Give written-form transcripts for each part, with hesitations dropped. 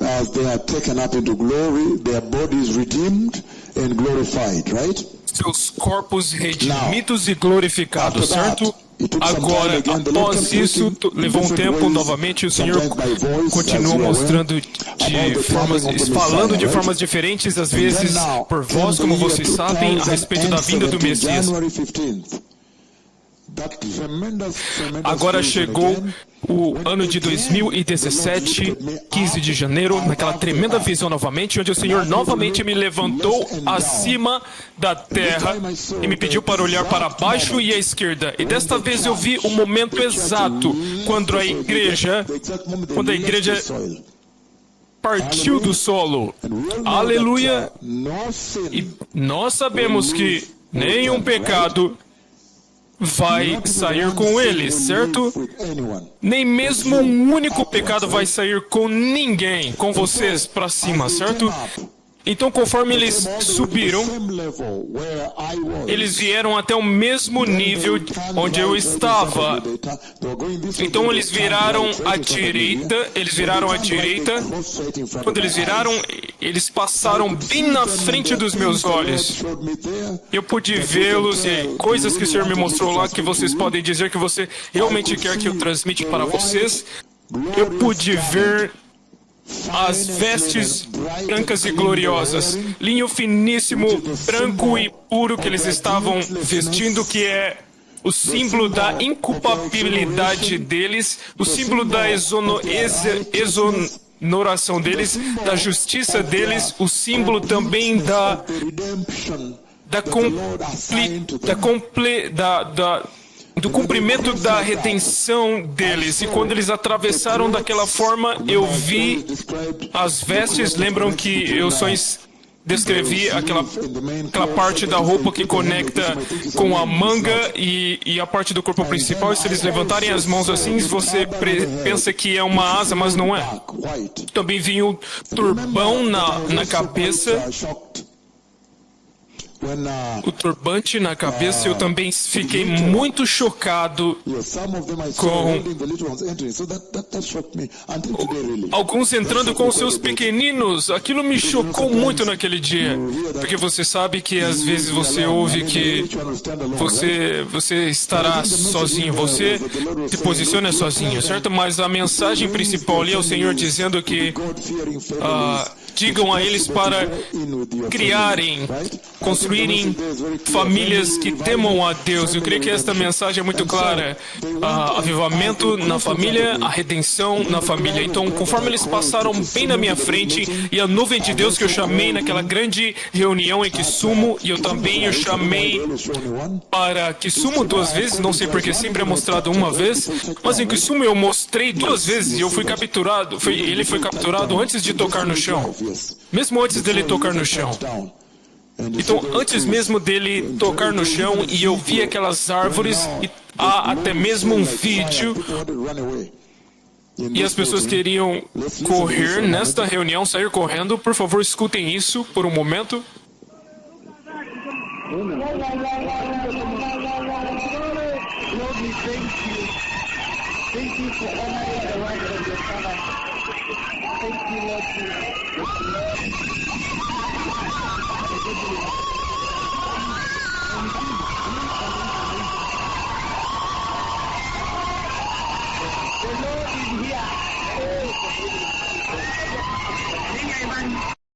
as they are taken up into glory, their bodies redeemed and glorified, right? Seus corpos redimidos e glorificados, certo? Agora, após isso, levou um tempo novamente, o Senhor continuou mostrando falando de formas diferentes, às vezes por voz, como vocês sabem, a respeito da vinda do Messias. Agora chegou o ano de 2017, 15 de janeiro, naquela tremenda visão novamente, onde o Senhor novamente me levantou acima da terra e me pediu para olhar para baixo e à esquerda. E desta vez eu vi o momento exato quando a igreja partiu do solo. Aleluia! E nós sabemos que nenhum pecado vai sair com eles, certo? Nem mesmo um único pecado vai sair com ninguém, com vocês para cima, certo? Então, conforme eles subiram, eles vieram até o mesmo nível onde eu estava. Então, eles viraram à direita. Quando eles viraram, eles passaram bem na frente dos meus olhos. Eu pude vê-los e coisas que o Senhor me mostrou lá que vocês podem dizer que você realmente quer que eu transmita para vocês. Eu pude ver as vestes brancas e gloriosas, linho finíssimo, branco e puro que eles estavam vestindo, que é o símbolo da inculpabilidade deles, o símbolo da exoneração deles, da justiça deles, o símbolo também do cumprimento da redenção deles. E quando eles atravessaram daquela forma, eu vi as vestes. Lembram que eu só descrevi aquela parte da roupa que conecta com a manga e a parte do corpo principal. E se eles levantarem as mãos assim, você pensa que é uma asa, mas não é. Também vi um turbão na cabeça. O turbante na cabeça, eu também fiquei muito chocado com alguns entrando com seus pequeninos. Aquilo me chocou muito naquele dia, porque você sabe que às vezes você ouve que você estará sozinho, você se posiciona sozinho, certo? Mas a mensagem principal ali é o Senhor dizendo que digam a eles para construírem famílias que temam a Deus. Eu creio que esta mensagem é muito clara. Avivamento na família, a redenção na família. Então, conforme eles passaram bem na minha frente, e a nuvem de Deus que eu chamei naquela grande reunião em Kisumu, e eu chamei para Kisumu 2 vezes, não sei porque sempre é mostrado uma vez, mas em Kisumu eu mostrei 2 vezes e eu fui capturado. Ele foi capturado antes de tocar no chão. Mesmo antes dele tocar no chão. Então, antes mesmo dele tocar no chão, e eu vi aquelas árvores, e há até mesmo um vídeo, e as pessoas queriam correr nesta reunião, sair correndo. Por favor, escutem isso por um momento.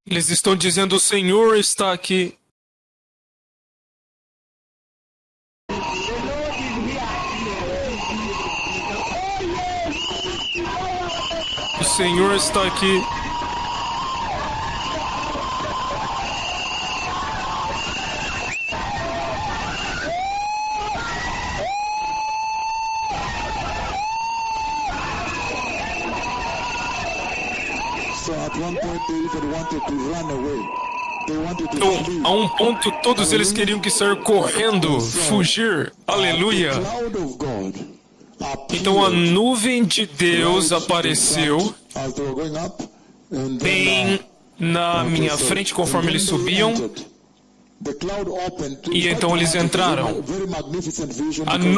Eles estão dizendo: o Senhor está aqui. O Senhor está aqui. Então, a um ponto, todos eles queriam que sair correndo, fugir. Aleluia! Então, a nuvem de Deus apareceu bem na minha frente conforme eles subiam. E então eles entraram.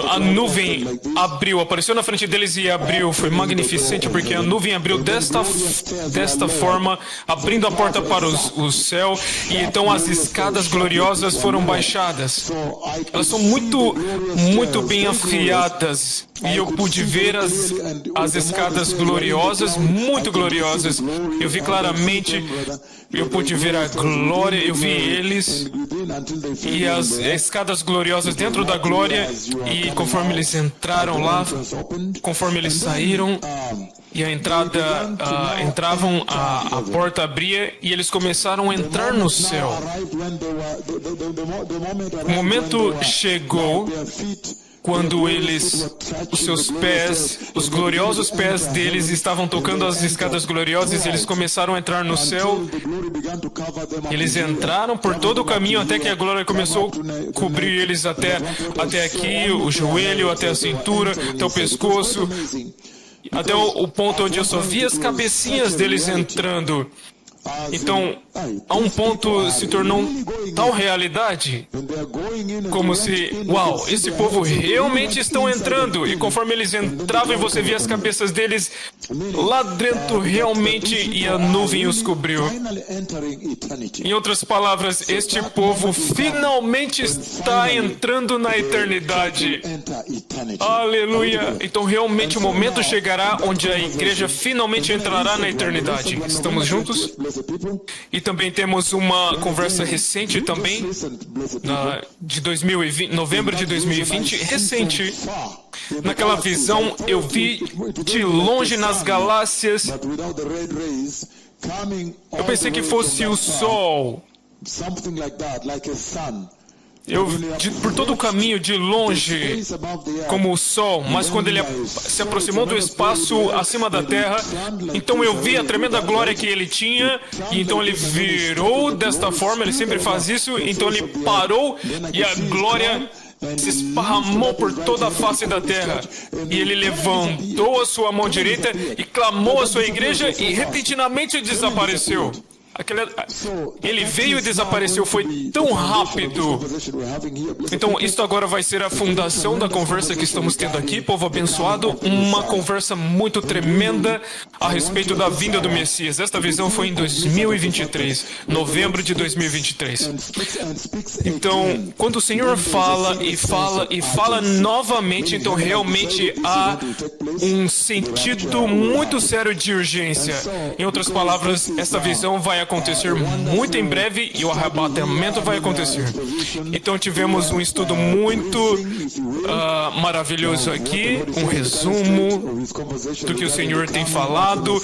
A nuvem abriu, apareceu na frente deles e abriu. Foi magnificente porque a nuvem abriu desta forma, abrindo a porta para o céu. E então as escadas gloriosas foram baixadas. Elas são muito bem afiadas. E eu pude ver as escadas gloriosas, muito gloriosas. Eu vi claramente, eu pude ver a glória, eu vi eles e as escadas gloriosas dentro da glória. E conforme eles entraram lá, conforme eles saíram e entravam, a porta abria e eles começaram a entrar no céu. O momento chegou quando os seus pés, os gloriosos pés deles estavam tocando as escadas gloriosas e eles começaram a entrar no céu. Eles entraram por todo o caminho até que a glória começou a cobrir eles até aqui, o joelho, até a cintura, até o pescoço, até o ponto onde eu só vi as cabecinhas deles entrando. Então, a um ponto se tornou tal realidade, como se, uau, esse povo realmente estão entrando. E conforme eles entravam e você via as cabeças deles lá dentro realmente, e a nuvem os cobriu. Em outras palavras, este povo finalmente está entrando na eternidade. Aleluia! Então realmente o momento chegará onde a igreja finalmente entrará na eternidade. Estamos juntos? E também temos uma conversa recente também, de 2020, novembro de 2020, recente. Naquela visão eu vi de longe nas galáxias, eu pensei que fosse o Sol. Por todo o caminho, de longe, como o Sol, mas quando ele se aproximou do espaço acima da Terra, então eu vi a tremenda glória que ele tinha, e então ele virou desta forma, ele sempre faz isso, então ele parou e a glória se esparramou por toda a face da terra. E ele levantou a sua mão direita e clamou à sua igreja e repentinamente desapareceu. Ele veio e desapareceu, foi tão rápido. Então, isto agora vai ser a fundação da conversa que estamos tendo aqui, povo abençoado. Uma conversa muito tremenda a respeito da vinda do Messias. Esta visão foi em 2023, novembro de 2023. Então, quando o Senhor fala e fala e fala novamente, então realmente há um sentido muito sério de urgência. Em outras palavras, esta visão vai acontecer muito em breve e o arrebatamento vai acontecer. Então tivemos um estudo muito maravilhoso aqui, um resumo do que o Senhor tem falado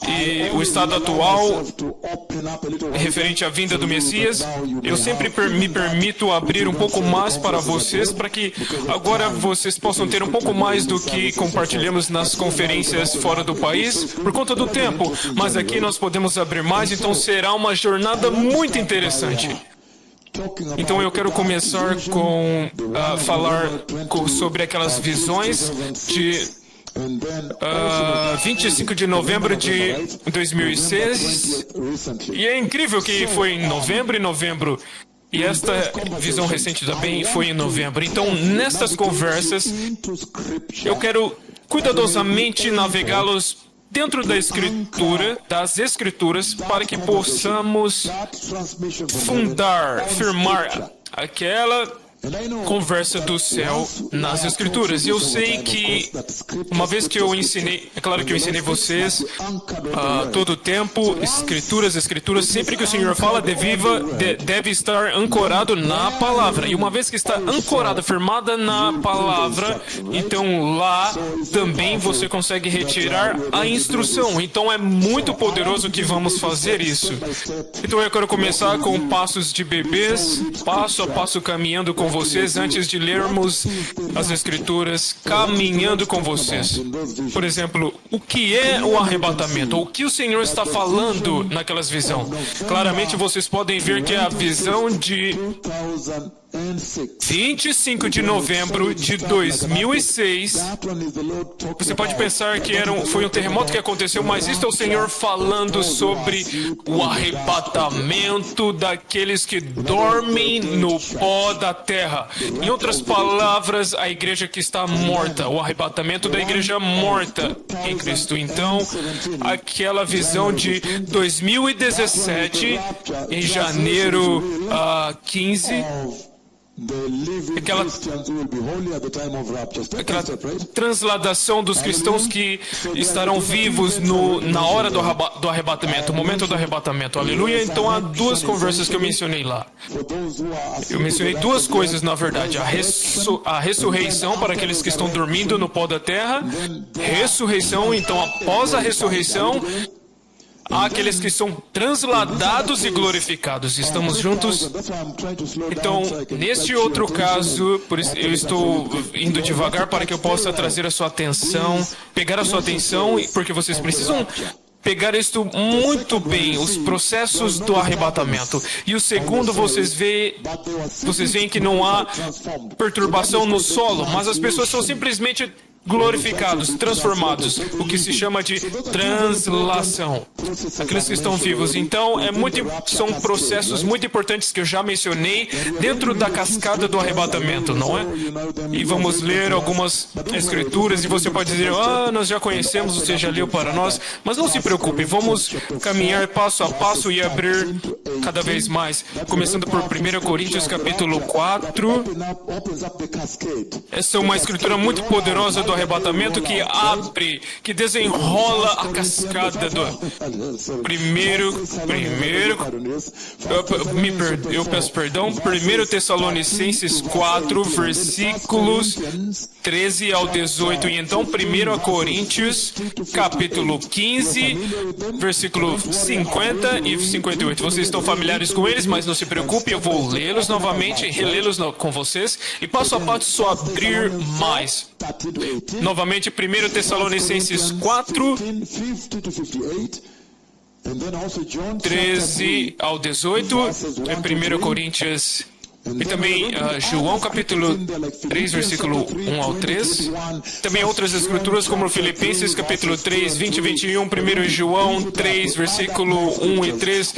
e o estado atual referente à vinda do Messias. Eu sempre me permito abrir um pouco mais para vocês, para que agora vocês possam ter um pouco mais do que compartilhamos nas conferências fora do país, por conta do tempo, mas aqui nós podemos abrir mais, então será uma jornada muito interessante. Então eu quero começar com falar sobre aquelas visões de 25 de novembro de 2006, e é incrível que foi em novembro, e esta visão recente também foi em novembro. Então, nestas conversas, eu quero cuidadosamente navegá-los dentro da Escritura, das Escrituras, para que possamos firmar aquela conversa do céu nas Escrituras. E eu sei que, uma vez que eu ensinei, é claro que eu ensinei vocês todo o tempo, Escrituras, sempre que o Senhor fala, deve estar ancorado na palavra. E uma vez que está ancorada, firmada na palavra, então lá também você consegue retirar a instrução. Então é muito poderoso que vamos fazer isso. Então eu quero começar com passos de bebês, passo a passo caminhando com vocês, antes de lermos as Escrituras, caminhando com vocês. Por exemplo, o que é o arrebatamento? O que o Senhor está falando naquelas visões? Claramente vocês podem ver que é a visão de 25 de novembro de 2006. Você pode pensar que foi um terremoto que aconteceu, mas isto é o Senhor falando sobre o arrebatamento daqueles que dormem no pó da terra. Em outras palavras, a igreja que está morta, o arrebatamento da igreja morta em Cristo. Então, aquela visão de 2017, em janeiro 15, aquela transladação dos cristãos que estarão vivos na hora do arrebatamento, o momento do arrebatamento. Aleluia. Então há duas conversas que eu mencionei lá. Eu mencionei duas coisas, na verdade. A ressurreição para aqueles que estão dormindo no pó da terra. Ressurreição, então após a ressurreição, há aqueles que são transladados e glorificados. Estamos juntos? Então, neste outro caso, por isso eu estou indo devagar para que eu possa trazer a sua atenção, pegar a sua atenção, porque vocês precisam pegar isto muito bem, os processos do arrebatamento. E o segundo, vocês veem que não há perturbação no solo, mas as pessoas são simplesmente glorificados, transformados, o que se chama de translação. Aqueles que estão vivos. Então, são processos muito importantes que eu já mencionei dentro da cascada do arrebatamento, não é? E vamos ler algumas escrituras e você pode dizer, nós já conhecemos, você já leu para nós, mas não se preocupe, vamos caminhar passo a passo e abrir cada vez mais, começando por 1 Coríntios capítulo 4. Essa é uma escritura muito poderosa do arrebatamento que abre, que desenrola a cascada do eu peço perdão, 1 Tessalonicenses 4, versículos 13 ao 18, e então 1 Coríntios capítulo 15, versículo 50 e 58. Vocês estão familiares com eles, mas não se preocupe, eu vou lê-los novamente, relê-los com vocês, e passo a passo só abrir mais. Novamente, 1 Tessalonicenses 4, 13 ao 18, 1 Coríntios e também João capítulo 3, versículo 1 ao 3. Também outras escrituras como Filipenses capítulo 3, 20 e 21, 1 João 3, versículo 1 e 3.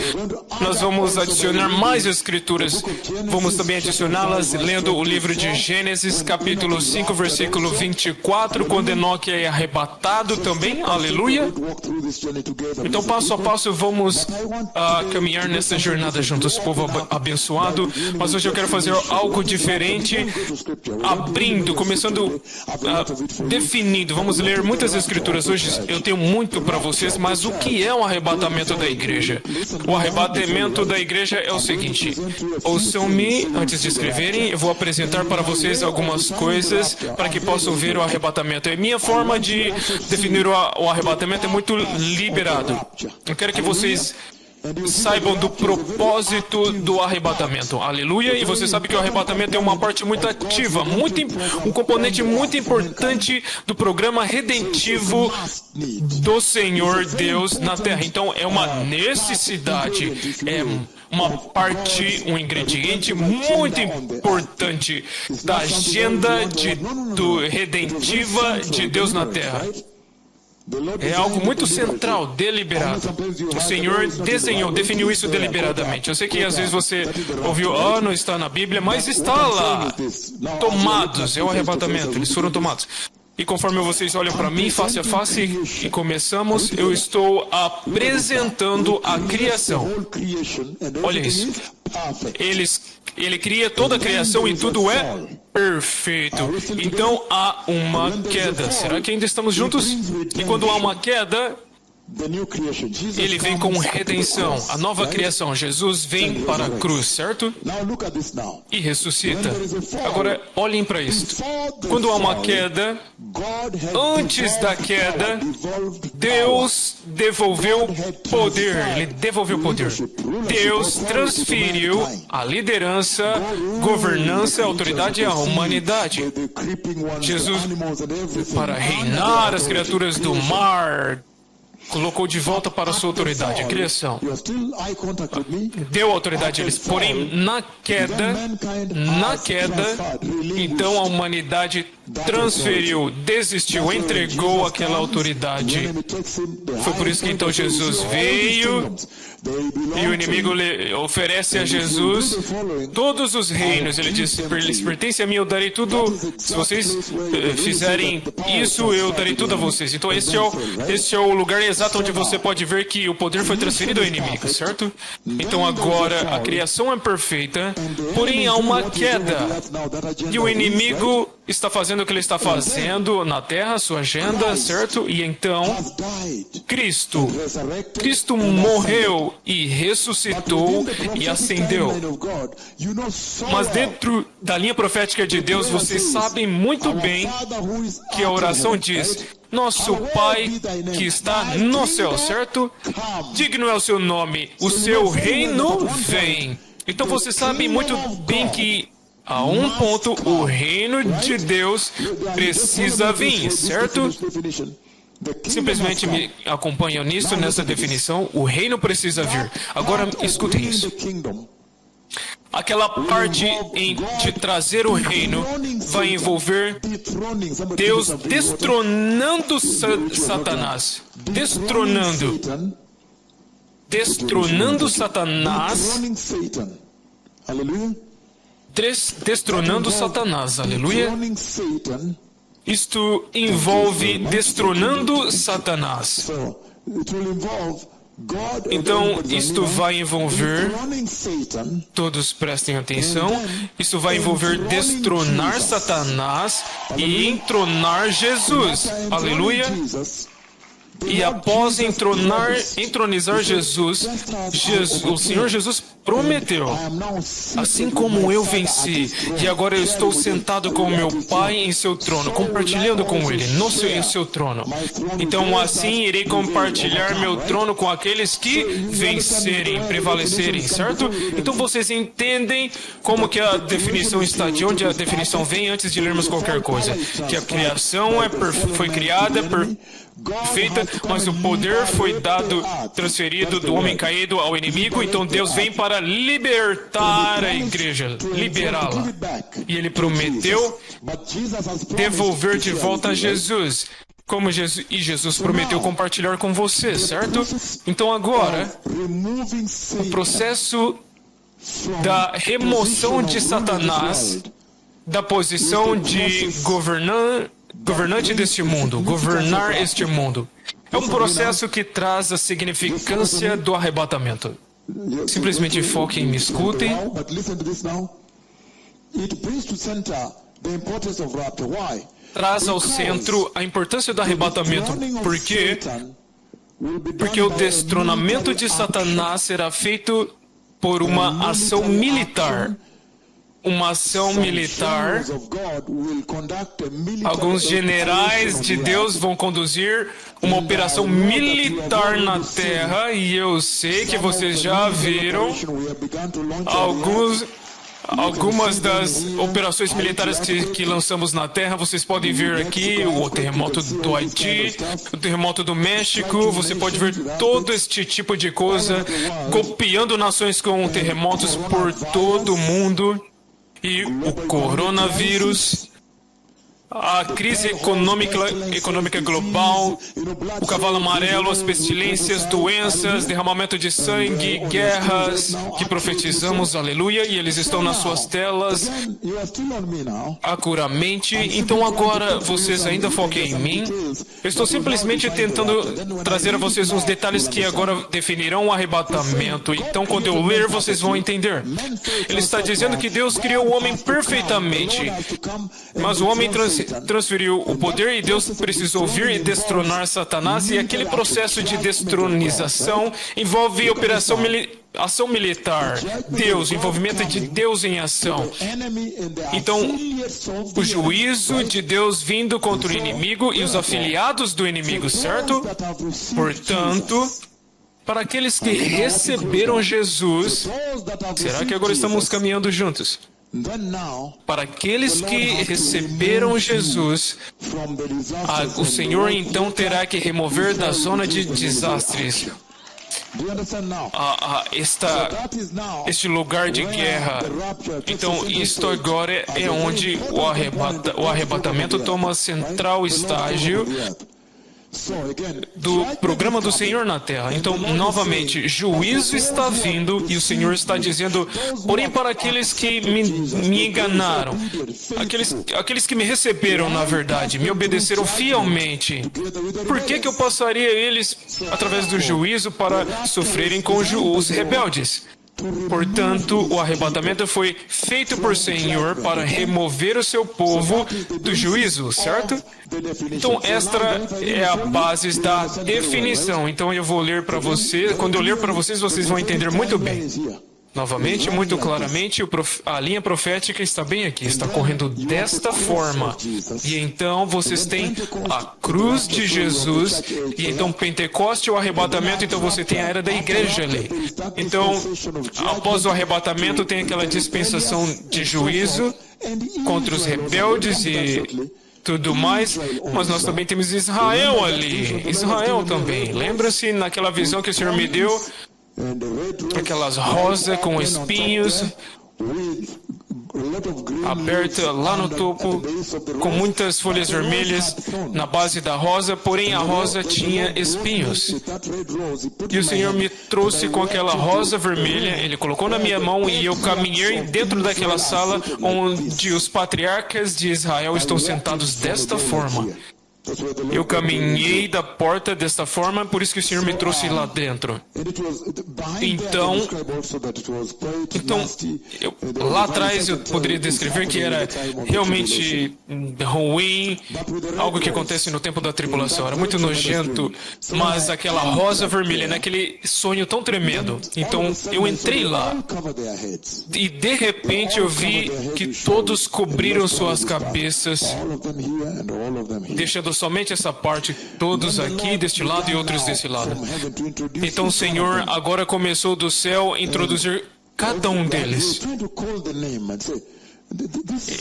Nós vamos adicionar mais escrituras. Vamos também adicioná-las lendo o livro de Gênesis capítulo 5, versículo 24, quando Enoque é arrebatado também. Aleluia. Então, passo a passo, vamos caminhar nessa jornada juntos, povo abençoado. Mas hoje eu quero fazer algo diferente, começando definindo. Vamos ler muitas escrituras hoje. Eu tenho muito para vocês, mas o que é o arrebatamento da igreja? O arrebatamento da igreja é o seguinte. Ouçam-me antes de escreverem. Eu vou apresentar para vocês algumas coisas para que possam ver o arrebatamento. E minha forma de definir o arrebatamento é muito liberado. Eu quero que vocês saibam do propósito do arrebatamento. Aleluia. E você sabe que o arrebatamento é uma parte muito ativa, um componente muito importante do programa redentivo do Senhor Deus na terra. Então, é uma necessidade, é uma parte, um ingrediente muito importante da agenda redentiva de Deus na terra. É algo muito central, deliberado. O Senhor definiu isso deliberadamente. Eu sei que às vezes você ouviu, não está na Bíblia, mas está lá. Tomados, é o arrebatamento, eles foram tomados. E conforme vocês olham para mim, face a face, e começamos, eu estou apresentando a criação. Olha isso. Ele cria toda a criação e tudo é perfeito. Então há uma queda. Será que ainda estamos juntos? E quando há uma queda, ele vem com redenção, a nova criação. Jesus vem para a cruz, certo? E ressuscita. Agora, olhem para isso. Quando há uma queda, antes da queda, Deus devolveu poder. Ele devolveu poder. Deus transferiu a liderança, governança, autoridade à humanidade. Jesus, para reinar as criaturas do mar, colocou de volta para a sua autoridade, a criação. Deu autoridade a eles. Porém, na queda, então a humanidade transferiu, desistiu, entregou aquela autoridade. Foi por isso que então Jesus veio e o inimigo oferece a Jesus todos os reinos. Ele diz: eles pertencem a mim, eu darei tudo. Se vocês fizerem isso, eu darei tudo a vocês. Então este é o lugar exato onde você pode ver que o poder foi transferido ao inimigo, certo? Então agora a criação é perfeita, porém há uma queda. E o inimigo está fazendo o que ele está fazendo na terra, sua agenda, certo? E então Cristo morreu e ressuscitou e ascendeu. Mas dentro da linha profética de Deus, vocês sabem muito bem que a oração diz: Nosso Pai que está no céu, certo? Digno é o seu nome, o seu reino vem. Então vocês sabem muito bem que a um ponto o reino de Deus precisa vir, certo? Simplesmente me acompanham nisso, nessa definição. O reino precisa vir. Agora escutem isso. Aquela parte de trazer o reino vai envolver Deus destronando Satanás. Destronando Satanás. Destronando Satanás. Aleluia. Isto envolve destronando Satanás. Então, isto vai envolver, todos prestem atenção, isto vai envolver destronar Satanás e entronar Jesus. Aleluia. E após entronizar Jesus, o Senhor Jesus prometeu: assim como eu venci, e agora eu estou sentado com meu Pai em seu trono, compartilhando com Ele em seu trono. Então assim irei compartilhar meu trono com aqueles que vencerem, prevalecerem, certo? Então vocês entendem como que a definição está, de onde a definição vem antes de lermos qualquer coisa. Que a criação foi criada, perfeita, mas o poder foi transferido do homem caído ao inimigo. Então Deus vem para libertar a igreja, liberá-la. E Ele prometeu devolver de volta a Jesus. Jesus prometeu compartilhar com você, certo? Então agora, o processo da remoção de Satanás da posição de governante deste mundo, governar este mundo. É um processo que traz a significância do arrebatamento. Simplesmente foquem e me escutem. Traz ao centro a importância do arrebatamento. Por quê? Porque o destronamento de Satanás será feito por uma ação militar. Uma ação militar. Alguns generais de Deus vão conduzir uma operação militar na terra, e eu sei que vocês já viram algumas das operações militares que lançamos na terra. Vocês podem ver aqui o terremoto do Haiti, o terremoto do México. Você pode ver todo este tipo de coisa, copiando nações com terremotos por todo o mundo. E o coronavírus, a crise econômica global, o cavalo amarelo, as pestilências, doenças, derramamento de sangue, guerras, que profetizamos, aleluia, e eles estão nas suas telas acuramente. Então agora vocês ainda foquem em mim. Eu estou simplesmente tentando trazer a vocês uns detalhes que agora definirão o arrebatamento. Então quando eu ler, vocês vão entender. Ele está dizendo que Deus criou o homem perfeitamente, mas o homem transferiu o poder, e Deus precisou vir e destronar Satanás, e aquele processo de destronização envolve ação militar, envolvimento de Deus em ação. Então, o juízo de Deus vindo contra o inimigo e os afiliados do inimigo, certo? Portanto, para aqueles que receberam Jesus, será que agora estamos caminhando juntos? Para aqueles que receberam Jesus, o Senhor então terá que remover da zona de desastres este lugar de guerra. Então, isto agora é onde o arrebatamento toma central estágio do programa do Senhor na terra. Então, novamente, juízo está vindo e o Senhor está dizendo, porém para aqueles que me enganaram, aqueles que me receberam na verdade, me obedeceram fielmente, por que eu passaria eles através do juízo para sofrerem com os rebeldes? Portanto, o arrebatamento foi feito por Senhor para remover o seu povo do juízo, certo? Então, esta é a base da definição. Então, eu vou ler para vocês. Quando eu ler para vocês, vocês vão entender muito bem. Novamente, muito claramente, a linha profética está bem aqui, está correndo desta forma. E então vocês têm a cruz de Jesus, e então Pentecoste, o arrebatamento, então você tem a era da igreja ali. Então, após o arrebatamento, tem aquela dispensação de juízo contra os rebeldes e tudo mais, mas nós também temos Israel ali. Israel também. Lembra-se naquela visão que o Senhor me deu? Aquelas rosas com espinhos aberta lá no topo, com muitas folhas vermelhas na base da rosa, porém a rosa tinha espinhos. E o Senhor me trouxe com aquela rosa vermelha, Ele colocou na minha mão e eu caminhei dentro daquela sala onde os patriarcas de Israel estão sentados desta forma. Eu caminhei da porta desta forma, por isso que o Senhor me trouxe lá dentro. Então lá atrás eu poderia descrever que era realmente ruim, algo que acontece no tempo da tribulação. Era muito nojento, mas aquela rosa vermelha, naquele sonho tão tremendo. Então eu entrei lá e de repente eu vi que todos cobriram suas cabeças, deixando somente essa parte, todos aqui deste lado e outros desse lado. Então o Senhor agora começou do céu a introduzir cada um deles.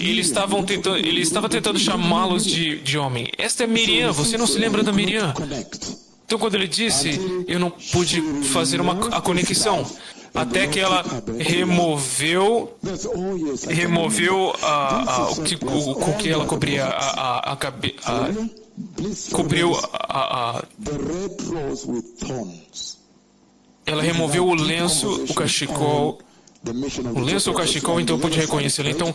Ele estava tentando chamá-los de homem. Esta é Miriam, você não se lembra da Miriam? Então quando ele disse, eu não pude fazer a conexão. Até que ela removeu o que ela cobria a cabeça. Ela removeu o lenço, o cachecol. O lenço, o cachecol, então eu pude reconhecê-la. Então,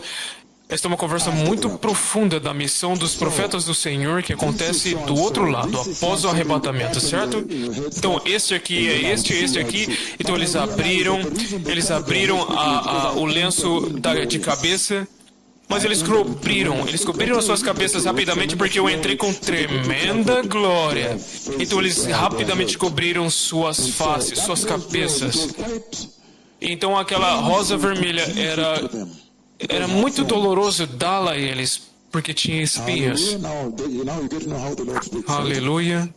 esta é uma conversa muito profunda da missão dos profetas do Senhor que acontece do outro lado, após o arrebatamento, certo? Então, este aqui é este aqui. Então, eles abriram o lenço de cabeça, mas eles cobriram as suas cabeças rapidamente porque eu entrei com tremenda glória. Então, eles rapidamente cobriram suas faces, suas cabeças. Então, aquela rosa vermelha era muito doloroso dá-la a eles, porque tinha espinhos. Aleluia.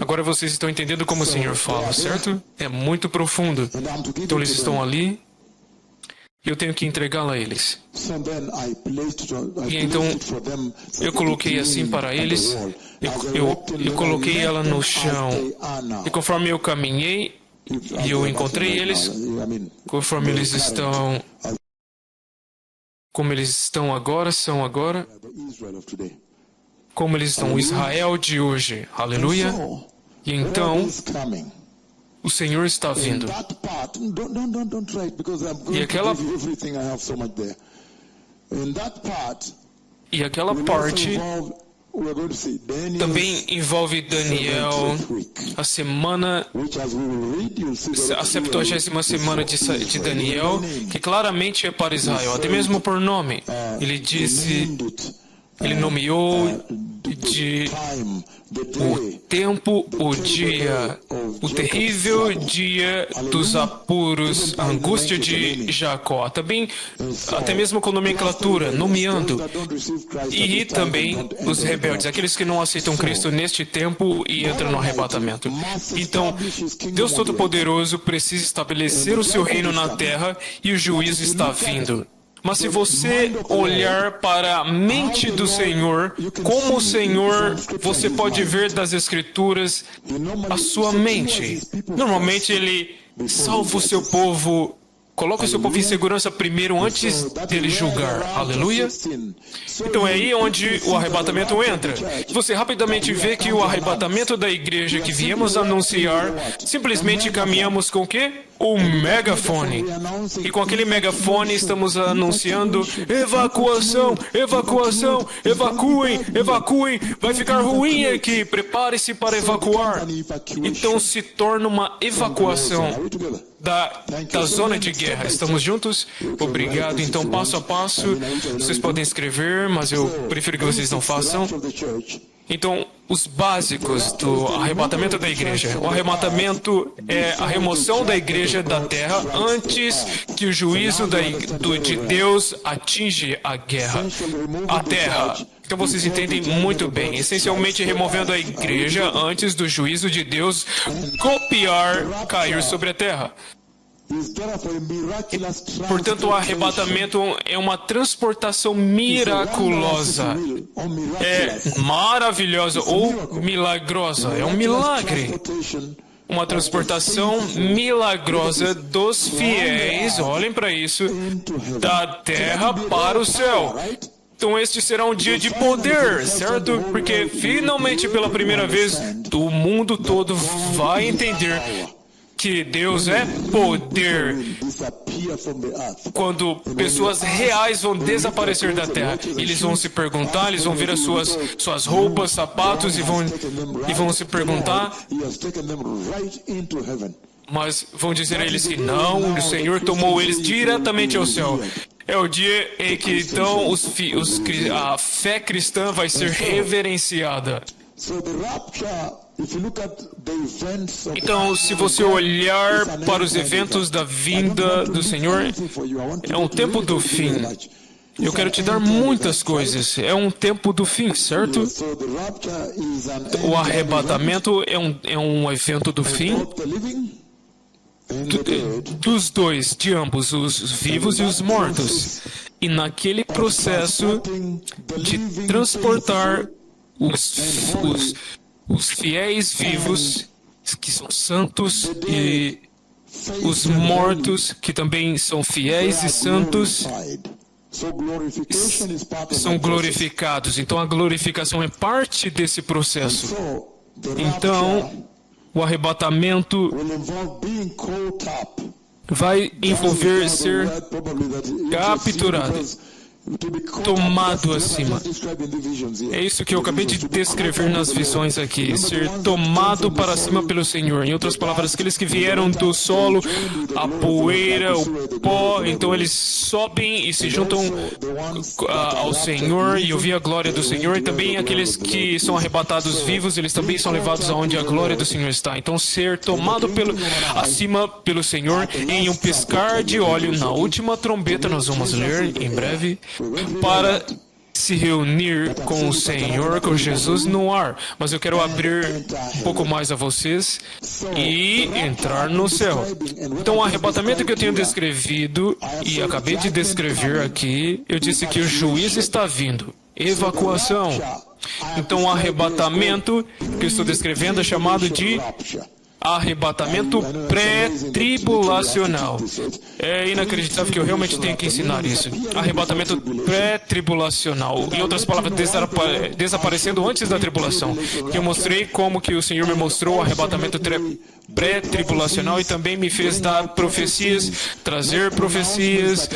Agora vocês estão entendendo como o Senhor fala, certo? É muito profundo. Então eles estão ali e eu tenho que entregá-la a eles. E então eu coloquei assim para eles, eu coloquei ela no chão. E conforme eu caminhei e eu encontrei eles, conforme eles estão... Como eles estão agora, são agora. Como eles estão, o Israel de hoje. Aleluia. E então, o Senhor está vindo. E aquela parte também envolve Daniel, a 70ª semana de Daniel, que claramente é para Israel, até mesmo por nome. Ele nomeou o tempo, o dia, o terrível dia dos apuros, a angústia de Jacó. Também, até mesmo com nomenclatura, nomeando. E também os rebeldes, aqueles que não aceitam Cristo neste tempo e entram no arrebatamento. Então, Deus Todo-Poderoso precisa estabelecer o seu reino na terra e o juízo está vindo. Mas se você olhar para a mente do Senhor, como o Senhor, você pode ver das Escrituras a sua mente. Normalmente Ele salva o seu povo, coloca o seu povo em segurança primeiro antes dele julgar. Aleluia. Então é aí onde o arrebatamento entra. Você rapidamente vê que o arrebatamento da igreja que viemos anunciar, simplesmente caminhamos com o quê? O megafone. E com aquele megafone estamos anunciando: evacuação, evacuação, evacuem, evacuem, vai ficar ruim aqui, prepare-se para evacuar. Então se torna uma evacuação da zona de guerra. Estamos juntos? Obrigado. Então, passo a passo, vocês podem escrever, mas eu prefiro que vocês não façam. Então, os básicos do arrebatamento da igreja. O arrebatamento é a remoção da igreja da terra antes que o juízo de Deus atinge a terra. Então vocês entendem muito bem. Essencialmente removendo a igreja antes do juízo de Deus cair sobre a terra. Portanto, o arrebatamento é uma transportação miraculosa. É maravilhosa ou milagrosa. É um milagre. Uma transportação milagrosa dos fiéis, olhem para isso, da terra para o céu. Então este será um dia de poder, certo? Porque finalmente pela primeira vez o mundo todo vai entender que Deus é poder. Quando pessoas reais vão desaparecer da terra, eles vão se perguntar, eles vão ver as suas roupas, sapatos e vão se perguntar, mas vão dizer a eles que não, o Senhor tomou eles diretamente ao céu. É o dia em que então a fé cristã vai ser reverenciada. Então, se você olhar para os eventos da vinda do Senhor, é um tempo do fim. Eu quero te dar muitas coisas. É um tempo do fim, certo? O arrebatamento é um evento do fim. Dos dois, de ambos, os vivos e os mortos. E naquele processo de transportar os fiéis vivos, que são santos, e os mortos, que também são fiéis e santos, são glorificados. Então a glorificação é parte desse processo. Então, o arrebatamento vai envolver ser capturado, tomado acima. É isso que eu acabei de descrever nas visões aqui. Ser tomado para cima pelo Senhor. Em outras palavras, aqueles que vieram do solo, a poeira, o pó, então eles sobem e se juntam ao Senhor e ouvir a glória do Senhor. E também aqueles que são arrebatados vivos, eles também são levados aonde a glória do Senhor está. Então ser tomado acima pelo Senhor em um piscar de olho. Na última trombeta nós vamos ler em breve, para se reunir com o Senhor, com Jesus no ar. Mas eu quero abrir um pouco mais a vocês e entrar no céu. Então, o arrebatamento que eu tenho descrevido e acabei de descrever aqui, eu disse que o juiz está vindo. Evacuação. Então, o arrebatamento que eu estou descrevendo é chamado de arrebatamento pré-tribulacional. É inacreditável que eu realmente tenho que ensinar isso. Arrebatamento pré-tribulacional. Em outras palavras, desaparecendo antes da tribulação. Eu mostrei como que o Senhor me mostrou o arrebatamento pré-tribulacional e também me fez dar profecias, trazer profecias,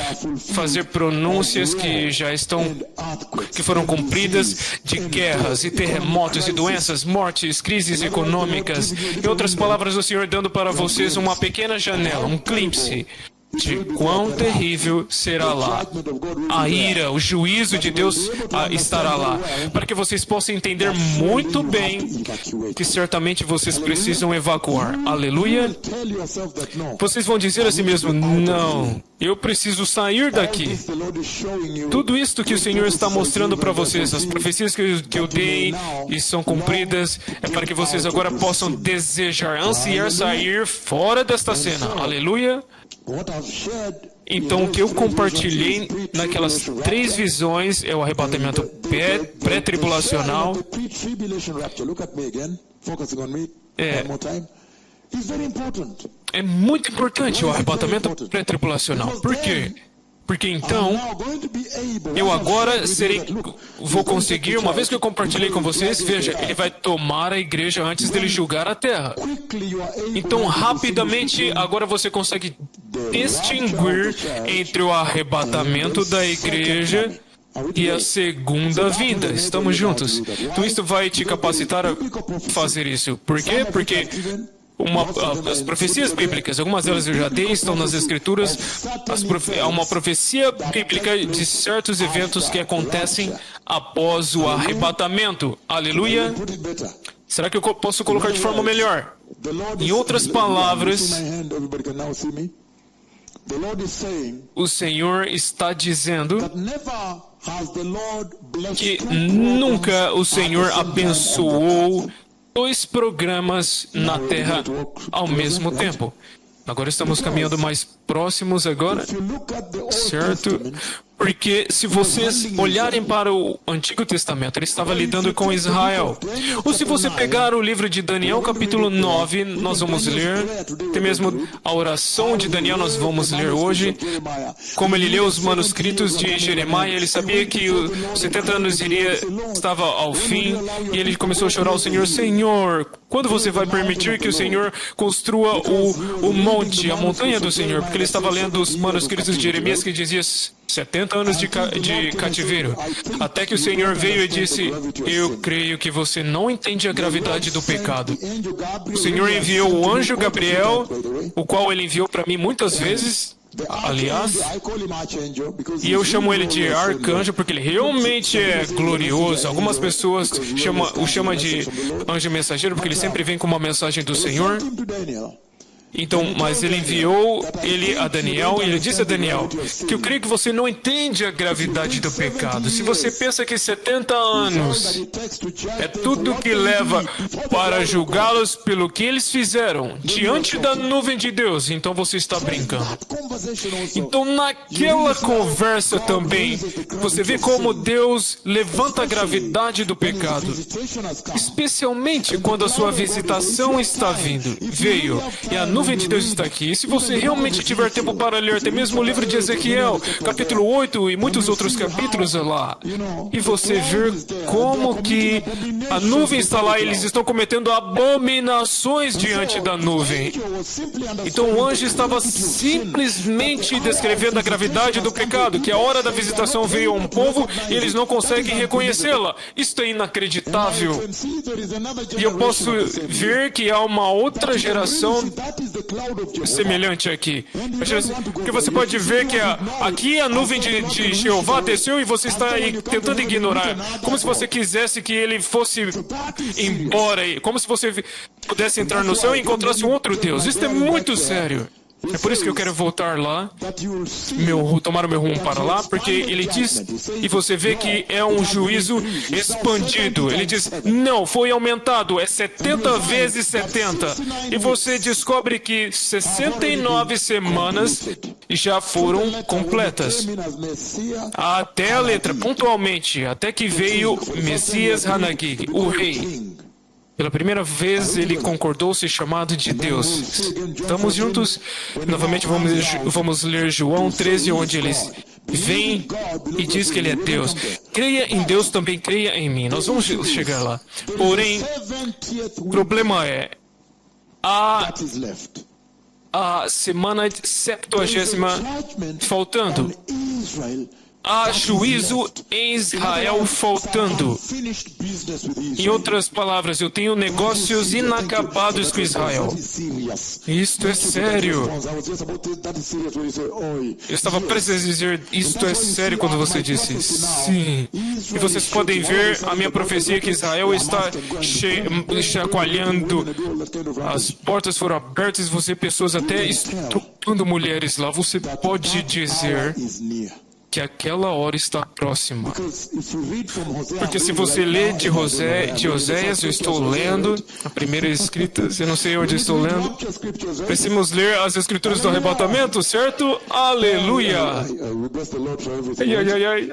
fazer pronúncias que foram cumpridas de guerras e terremotos e doenças, mortes, crises econômicas. Em outras palavras, o Senhor dando para vocês uma pequena janela, um glimpse de quão terrível será lá. A ira, o juízo de Deus estará lá. Para que vocês possam entender muito bem que certamente vocês precisam evacuar. Aleluia. Vocês vão dizer a si mesmo, não, eu preciso sair daqui. Tudo isto que o Senhor está mostrando para vocês, as profecias que eu dei e são cumpridas, é para que vocês agora possam desejar, ansiar sair fora desta cena. Aleluia. Então, o que eu compartilhei naquelas 3 visões é o arrebatamento pré-tribulacional. É muito importante o arrebatamento pré-tribulacional. Por quê? Porque então, eu agora vou conseguir, uma vez que eu compartilhei com vocês, veja, ele vai tomar a igreja antes dele julgar a terra. Então, rapidamente, agora você consegue distinguir entre o arrebatamento da igreja e a segunda vinda. Estamos juntos. Então, isso vai te capacitar a fazer isso. Por quê? Porque as profecias bíblicas, algumas delas eu já dei, estão nas Escrituras. Há uma profecia bíblica de certos eventos que acontecem após o arrebatamento. Aleluia! Será que eu posso colocar de forma melhor? Em outras palavras, o Senhor está dizendo que nunca o Senhor abençoou 2 programas na Terra ao mesmo tempo. Agora estamos caminhando mais próximos agora, certo? Porque se vocês olharem para o Antigo Testamento, ele estava lidando com Israel. Ou se você pegar o livro de Daniel, capítulo 9, nós vamos ler, até mesmo a oração de Daniel nós vamos ler hoje. Como ele leu os manuscritos de Jeremias, ele sabia que os 70 anos estava ao fim, e ele começou a chorar ao Senhor: Senhor, quando você vai permitir que o Senhor construa o monte, a montanha do Senhor? Porque ele estava lendo os manuscritos de Jeremias que dizia 70 anos de cativeiro. Até que o Senhor veio e disse: eu creio que você não entende a gravidade do pecado. O Senhor enviou o anjo Gabriel, o qual ele enviou para mim muitas vezes, aliás, e eu chamo ele de arcanjo porque ele realmente é glorioso. Algumas pessoas o chamam de anjo mensageiro porque ele sempre vem com uma mensagem do Senhor. Então, mas ele enviou ele a Daniel, e ele disse a Daniel que eu creio que você não entende a gravidade do pecado. Se você pensa que 70 anos é tudo que leva para julgá-los pelo que eles fizeram diante da nuvem de Deus, então você está brincando. Então, naquela conversa também, você vê como Deus levanta a gravidade do pecado, especialmente quando a sua visitação está veio, e a nuvem de Deus está aqui. E se você realmente tiver tempo para ler até mesmo o livro de Ezequiel, capítulo 8 e muitos outros capítulos lá, e você ver como que a nuvem está lá e eles estão cometendo abominações diante da nuvem. Então o anjo estava simplesmente descrevendo a gravidade do pecado, que a hora da visitação veio a um povo e eles não conseguem reconhecê-la. Isso é inacreditável. E eu posso ver que há uma outra geração semelhante aqui. Porque você pode ver que aqui a nuvem de Jeová desceu e você está aí tentando ignorar. Como se você quisesse que ele fosse embora. Como se você pudesse entrar no céu e encontrasse um outro Deus. Isso é muito sério. É por isso que eu quero voltar lá, tomar o meu rumo para lá, porque ele diz, e você vê que é um juízo expandido. Ele diz, não, foi aumentado, é 70 vezes 70. E você descobre que 69 semanas já foram completas. Até a letra, pontualmente, até que veio Messias Hanagig, o rei. Pela primeira vez, ele concordou ser chamado de Deus. Estamos juntos? Novamente, vamos ler João 13, onde ele vem e diz que ele é Deus. Creia em Deus, também creia em mim. Nós vamos chegar lá. Porém, o problema é a semana 70ª faltando. Há juízo em Israel faltando. Em outras palavras, eu tenho negócios inacabados com Israel. Isto é sério. Eu estava prestes a dizer, isto é sério, quando você disse sim. E vocês podem ver a minha profecia que Israel está chacoalhando. As portas foram abertas, você pessoas até estuprando mulheres lá. Você pode dizer que aquela hora está próxima. Porque se você lê de Oséias, eu estou lendo a primeira escrita, eu não sei onde estou lendo. Precisamos ler as escrituras do arrebatamento, certo? Aleluia! Ai,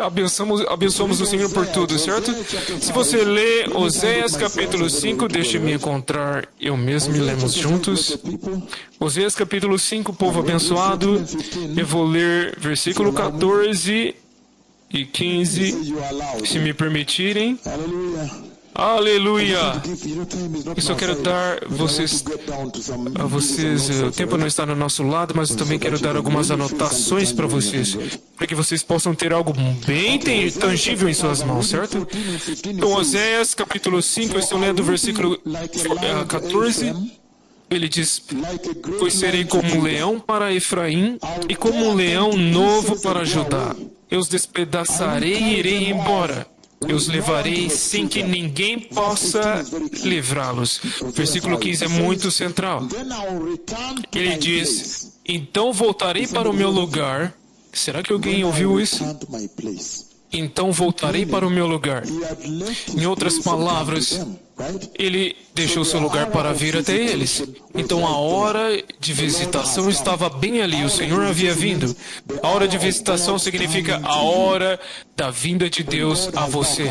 abençoamos o Senhor por tudo, certo? Se você lê Oséias capítulo 5, deixe-me encontrar, eu mesmo e lemos juntos. Oséias capítulo 5, povo abençoado, eu vou ler versículo 14 e 15, se me permitirem. Aleluia! Eu só quero dar a vocês, o tempo não está no nosso lado, mas eu também quero dar algumas anotações para vocês, para que vocês possam ter algo bem tangível em suas mãos, certo? Então, Oséias capítulo 5, eu estou lendo o versículo 14. Ele diz: pois serei como um leão para Efraim e como um leão novo para Judá. Eu os despedaçarei e irei embora. Eu os levarei sem que ninguém possa livrá-los. Versículo 15 é muito central. Ele diz: então voltarei para o meu lugar. Será que alguém ouviu isso? Então voltarei para o meu lugar. Em outras palavras, ele deixou seu lugar para vir até eles. Então a hora de visitação estava bem ali, o Senhor havia vindo. A hora de visitação significa a hora da vinda de Deus a você.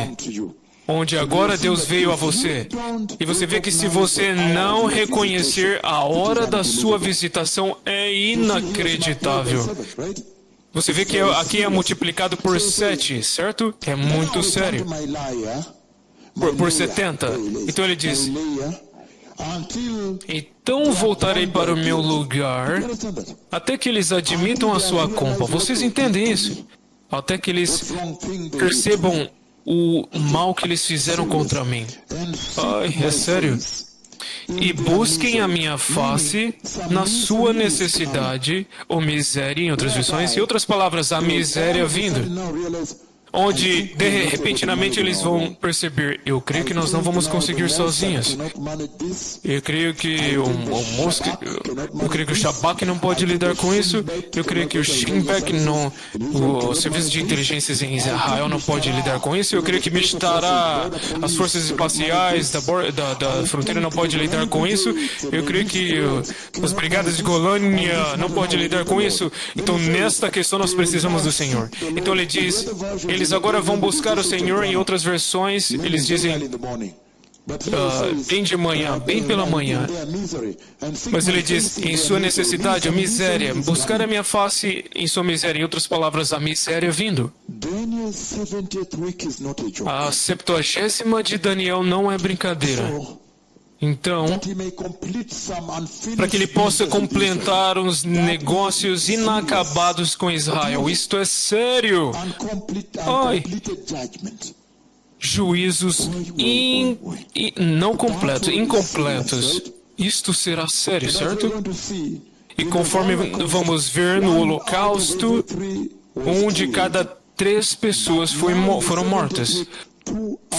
Onde agora Deus veio a você. E você vê que se você não reconhecer a hora da sua visitação, é inacreditável. Você vê que aqui é multiplicado por 7, certo? É muito sério. Por 70. Então ele diz: então voltarei para o meu lugar até que eles admitam a sua culpa. Vocês entendem isso? Até que eles percebam o mal que eles fizeram contra mim. Ai, é sério. E busquem a minha face na sua necessidade ou miséria, em outras versões, em outras palavras, a miséria vindo. Onde, repentinamente, eles vão perceber: eu creio que nós não vamos conseguir sozinhos. Eu creio que eu creio que o Shabak não pode lidar com isso. Eu creio que o Shin Bet, o serviço de inteligências em Israel não pode lidar com isso. Eu creio que Mishtará, as forças espaciais da fronteira não pode lidar com isso. Eu creio que as brigadas de Golânia não podem lidar com isso. Então, nesta questão, nós precisamos do Senhor. Então, ele diz: eles agora vão buscar o Senhor. Em outras versões, eles dizem bem de manhã, bem pela manhã. Mas ele diz: em sua necessidade, a miséria, buscar a minha face em sua miséria. Em outras palavras, a miséria vindo. A 70ª de Daniel não é brincadeira. Então, para que ele possa completar os negócios inacabados com Israel. Isto é sério. Ai. Juízos não completos, incompletos. Isto será sério, certo? E conforme vamos ver no Holocausto, 1 de cada 3 pessoas foram mortas.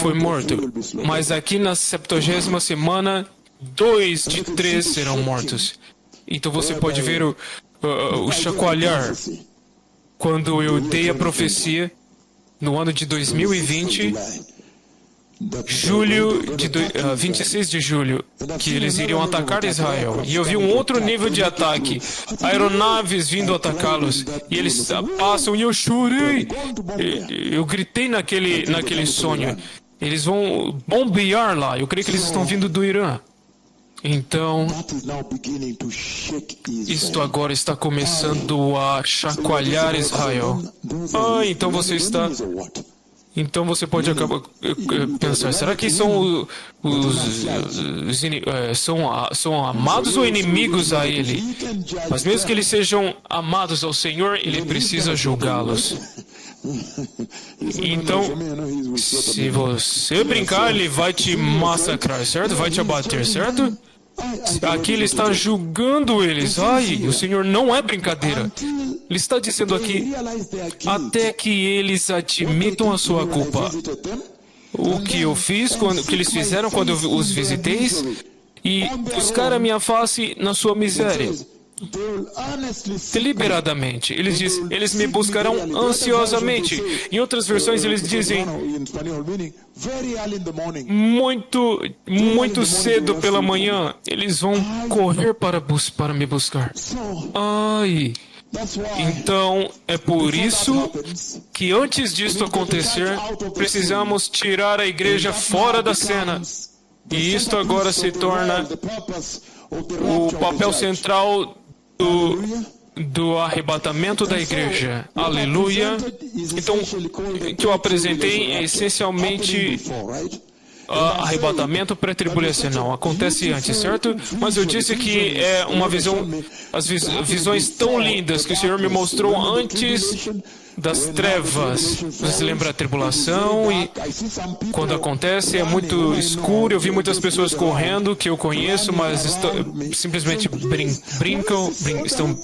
Foi morto. Mas aqui na 70ª semana, 2 de 3 serão mortos. Então você pode ver o chacoalhar. Quando eu dei a profecia, no ano de 2020, 26 de julho, que eles iriam atacar Israel. E eu vi um outro nível de ataque. Aeronaves vindo atacá-los. E eles passam e eu chorei. Eu gritei naquele sonho. Eles vão bombear lá. Eu creio que eles estão vindo do Irã. Então, isto agora está começando a chacoalhar Israel. Então você está... Então você pode acabar pensar: será que são são amados ou inimigos a Ele? Mas mesmo que eles sejam amados ao Senhor, Ele precisa julgá-los. Então, se você brincar, Ele vai te massacrar, certo? Vai te abater, certo? Aqui Ele está julgando eles. O Senhor não é brincadeira. Ele está dizendo aqui: até que eles admitam a sua culpa. O que eu fiz, o que eles fizeram quando eu os visitei, e buscar a minha face na sua miséria. deliberadamente. Eles dizem, eles me buscarão ansiosamente. Em outras versões eles dizem, muito cedo pela manhã, eles vão correr para me buscar. Ai... Então, é por isso que antes disto acontecer, precisamos tirar a igreja fora da cena. E isto agora se torna o papel central do arrebatamento da igreja. Aleluia. Então, o que eu apresentei é essencialmente arrebatamento pré-tribulacional. Acontece antes, certo? Mas eu disse que é uma visão, as visões tão lindas que o Senhor me mostrou antes das trevas. Você se lembra da tribulação e quando acontece é muito escuro. Eu vi muitas pessoas correndo que eu conheço, mas simplesmente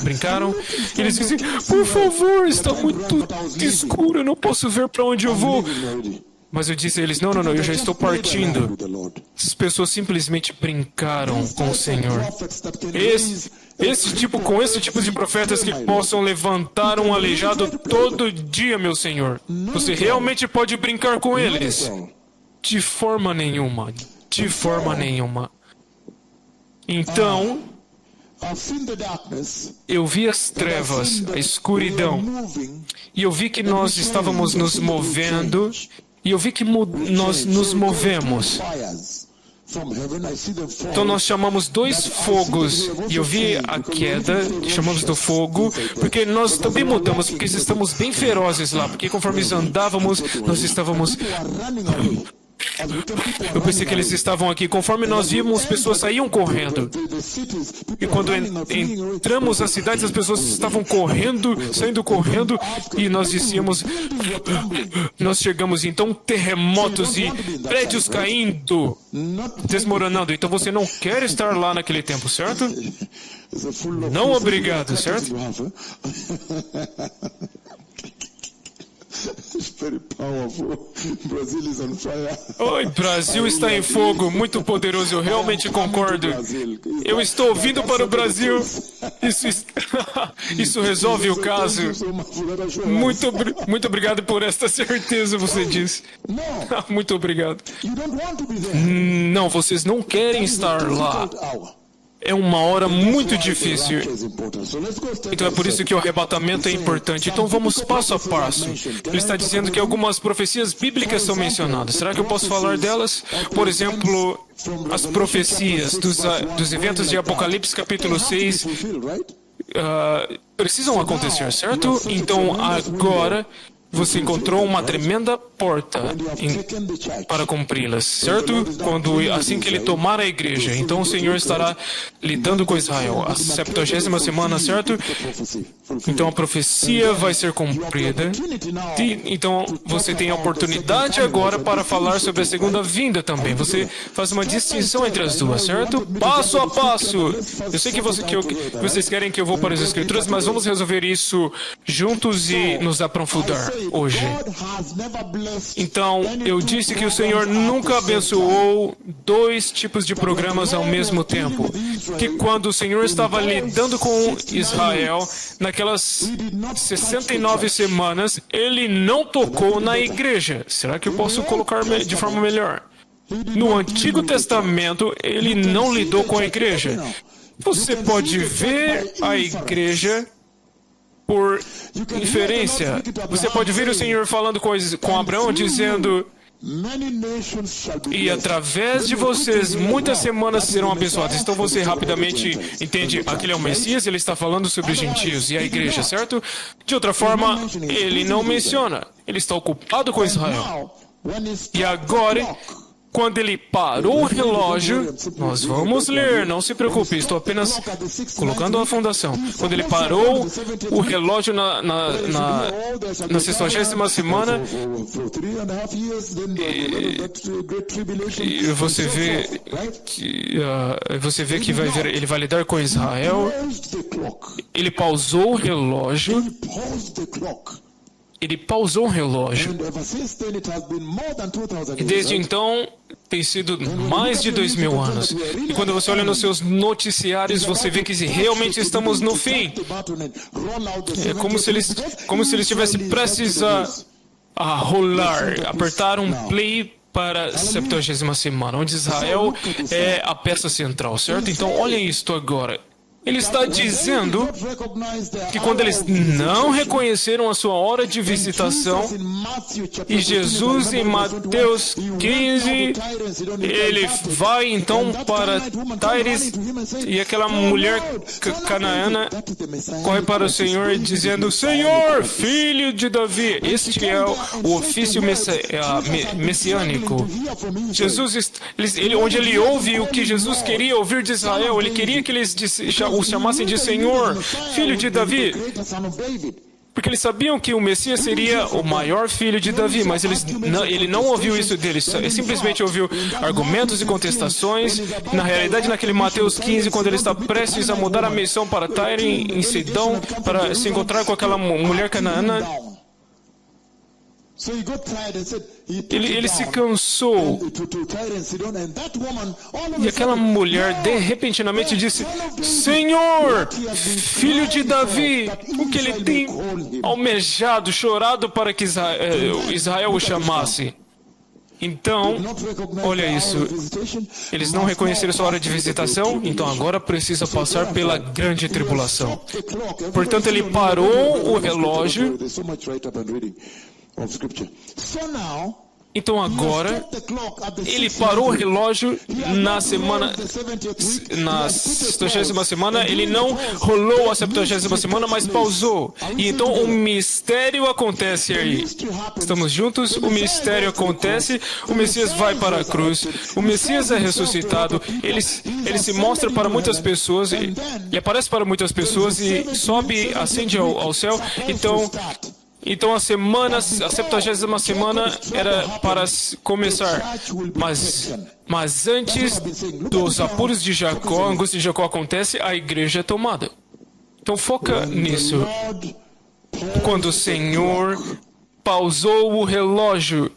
brincaram. E eles dizem, por favor, está muito escuro, eu não posso ver para onde eu vou. Mas eu disse a eles, não, eu já estou partindo. Essas pessoas simplesmente brincaram com o Senhor. Com esse tipo de profetas que possam levantar um aleijado todo dia, meu Senhor. Você realmente pode brincar com eles? De forma nenhuma. De forma nenhuma. Então, eu vi as trevas, a escuridão. E eu vi que nós estávamos nos movendo. E eu vi que nós nos movemos. Então nós chamamos dois fogos. E eu vi a queda, chamamos do fogo, porque nós também mudamos, porque estamos bem ferozes lá. Porque conforme andávamos, nós estávamos... Eu pensei que eles estavam aqui. Conforme nós vimos, as pessoas saíam correndo. E quando entramos nas cidades, as pessoas estavam correndo, saindo correndo. E nós dizíamos... Nós chegamos, então, terremotos e prédios caindo, desmoronando. Então você não quer estar lá naquele tempo, certo? Não, obrigado, certo? Oi, Brasil está em fogo, muito poderoso, eu realmente concordo. Eu estou vindo para o Brasil. Isso resolve o caso. Muito obrigado por esta certeza, você disse. Muito obrigado. Não, vocês não querem estar lá. É uma hora muito difícil. Então é por isso que o arrebatamento é importante. Então vamos passo a passo. Ele está dizendo que algumas profecias bíblicas são mencionadas. Será que eu posso falar delas? Por exemplo, as profecias dos eventos de Apocalipse capítulo 6 precisam acontecer, certo? Então agora você encontrou uma tremenda porta para cumpri-las, certo? Assim que ele tomar a igreja, então o Senhor estará lidando com Israel. A 70ª semana, certo? Então a profecia vai ser cumprida. Então você tem a oportunidade agora para falar sobre a segunda vinda também. Você faz uma distinção entre as duas, certo? Passo a passo. Eu sei que vocês querem que eu vou para as Escrituras, mas vamos resolver isso juntos e nos aprofundar hoje. Então, eu disse que o Senhor nunca abençoou dois tipos de programas ao mesmo tempo. Que quando o Senhor estava lidando com Israel, naquelas 69 semanas, Ele não tocou na igreja. Será que eu posso colocar de forma melhor? No Antigo Testamento, Ele não lidou com a igreja. Você pode ver a igreja por inferência. Você pode ver o Senhor falando com Abraão, dizendo: e através de vocês muitas semanas serão abençoadas. Então você rapidamente entende, aquele é o Messias, ele está falando sobre os gentios e a igreja, certo? De outra forma, ele não menciona. Ele está ocupado com Israel. E agora, quando ele parou o relógio, nós vamos ler, não se preocupe, estou apenas colocando a fundação. Quando ele parou o relógio na 60ª semana, e você vê que ele vai lidar com Israel. Ele pausou o relógio. ele pausou o relógio. And ever since then, it has been more than 2,000 E years. desde Right? então, tem sido mais de 2000 anos. E quando você olha nos seus noticiários, você vê que realmente estamos no fim. É como se eles estivessem prestes a rolar, apertar um play para a 70ª semana, onde Israel é a peça central, certo? Então, olhem isto agora. Ele está dizendo que quando eles não reconheceram a sua hora de visitação, e Jesus em Mateus 15, ele vai então para Taires, e aquela mulher canaana corre para o Senhor dizendo: Senhor, filho de Davi. Este é o ofício messiânico. Jesus, onde ele ouve o que Jesus queria ouvir de Israel, ele queria que eles o chamassem de Senhor, filho de Davi, porque eles sabiam que o Messias seria o maior filho de Davi, mas ele não ouviu isso deles, ele simplesmente ouviu argumentos e contestações. Na realidade, naquele Mateus 15, quando ele está prestes a mudar a missão para Tyre, em Sidom, para se encontrar com aquela mulher canaana, ele se cansou. E aquela mulher repentinamente disse: Senhor, filho de Davi, o que ele tem almejado, chorado para que Israel o chamasse. Então, olha isso. Eles não reconheceram sua hora de visitação, então agora precisa passar pela grande tribulação. Portanto, ele parou o relógio. Então agora, ele parou o relógio na 70ª semana, ele não rolou a 70ª semana, mas pausou. E então o mistério acontece aí. Estamos juntos, o mistério acontece, o Messias vai para a cruz, o Messias é ressuscitado, ele se mostra para muitas pessoas, ele aparece para muitas pessoas e sobe, ascende ao céu. Então a 70ª semana era para começar, mas antes dos apuros de Jacó, a angústia de Jacó acontece, a igreja é tomada. Então foca nisso. Quando o Senhor pausou o relógio,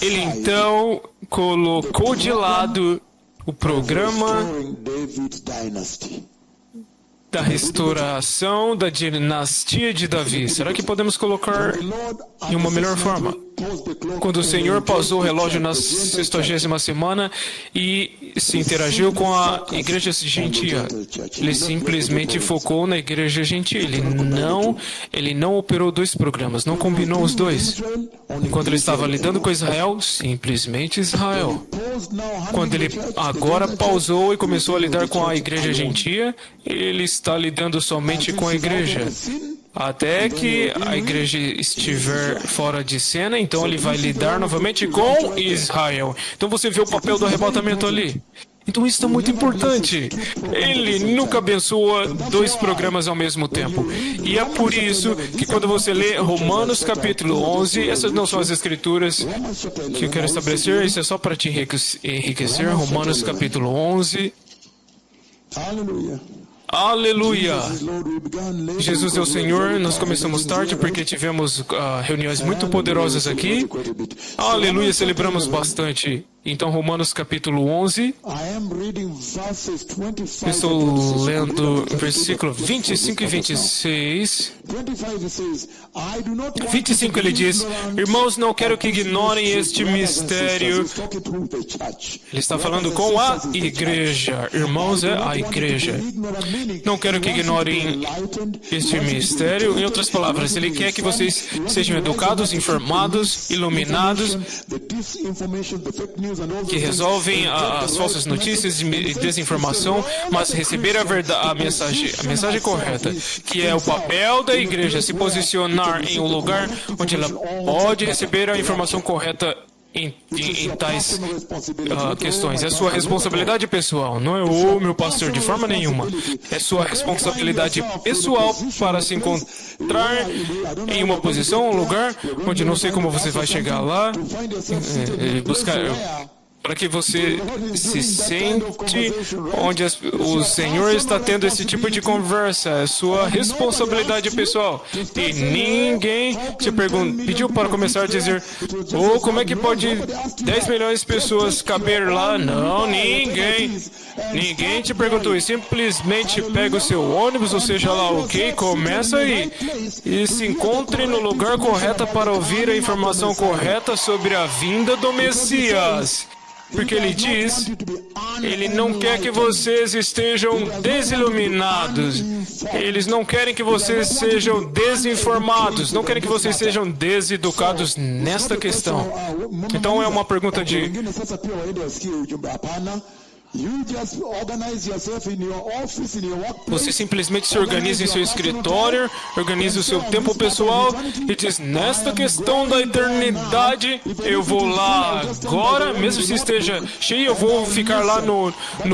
ele então colocou de lado o programa da restauração da dinastia de Davi. Será que podemos colocar em uma melhor forma? Quando o Senhor pausou o relógio na 60ª semana e se interagiu com a igreja gentia, ele simplesmente focou na igreja gentia. Ele não operou dois programas, não combinou os dois. Enquanto ele estava lidando com Israel, simplesmente Israel. Quando ele agora pausou e começou a lidar com a igreja gentia, ele está lidando somente com a igreja. Até que a igreja estiver fora de cena, então ele vai lidar novamente com Israel. Então você vê o papel do arrebatamento ali. Então isso é muito importante. Ele nunca abençoa dois programas ao mesmo tempo. E é por isso que quando você lê Romanos capítulo 11, essas não são as escrituras que eu quero estabelecer, isso é só para te enriquecer. Romanos capítulo 11. Aleluia. Aleluia! Jesus é o Senhor. Nós começamos tarde porque tivemos reuniões muito poderosas aqui. Aleluia, celebramos bastante. Então, Romanos capítulo 11. Estou lendo versículo 25 e 26. 25 ele diz: Irmãos, não quero que ignorem este mistério. Ele está falando com a igreja. Irmãos é a igreja. Não quero que ignorem este mistério. Em outras palavras, ele quer que vocês sejam educados, informados, iluminados, que resolvem as falsas notícias e desinformação, mas receber a mensagem correta, que é o papel da igreja se posicionar em um lugar onde ela pode receber a informação correta em tais questões. É sua responsabilidade pessoal, não é o meu pastor de forma nenhuma. É sua responsabilidade pessoal para se encontrar em uma posição, um lugar onde não sei como você vai chegar lá, buscar para que você se sente onde o Senhor está tendo esse tipo de conversa. É sua responsabilidade pessoal. E ninguém te pediu para começar a dizer: oh, como é que pode 10 milhões de pessoas caber lá? Não, ninguém. Ninguém te perguntou isso. Simplesmente pega o seu ônibus, ou seja lá o que, começa aí. E se encontre no lugar correto para ouvir a informação correta sobre a vinda do Messias. Porque ele diz, ele não quer que vocês estejam desiluminados. Eles não querem que vocês sejam desinformados. Não querem que vocês sejam deseducados nesta questão. Então é uma pergunta de... Você simplesmente se organiza em seu escritório, organiza o seu tempo pessoal e diz: nesta questão da eternidade, eu vou lá agora, mesmo se esteja cheio, eu vou ficar lá no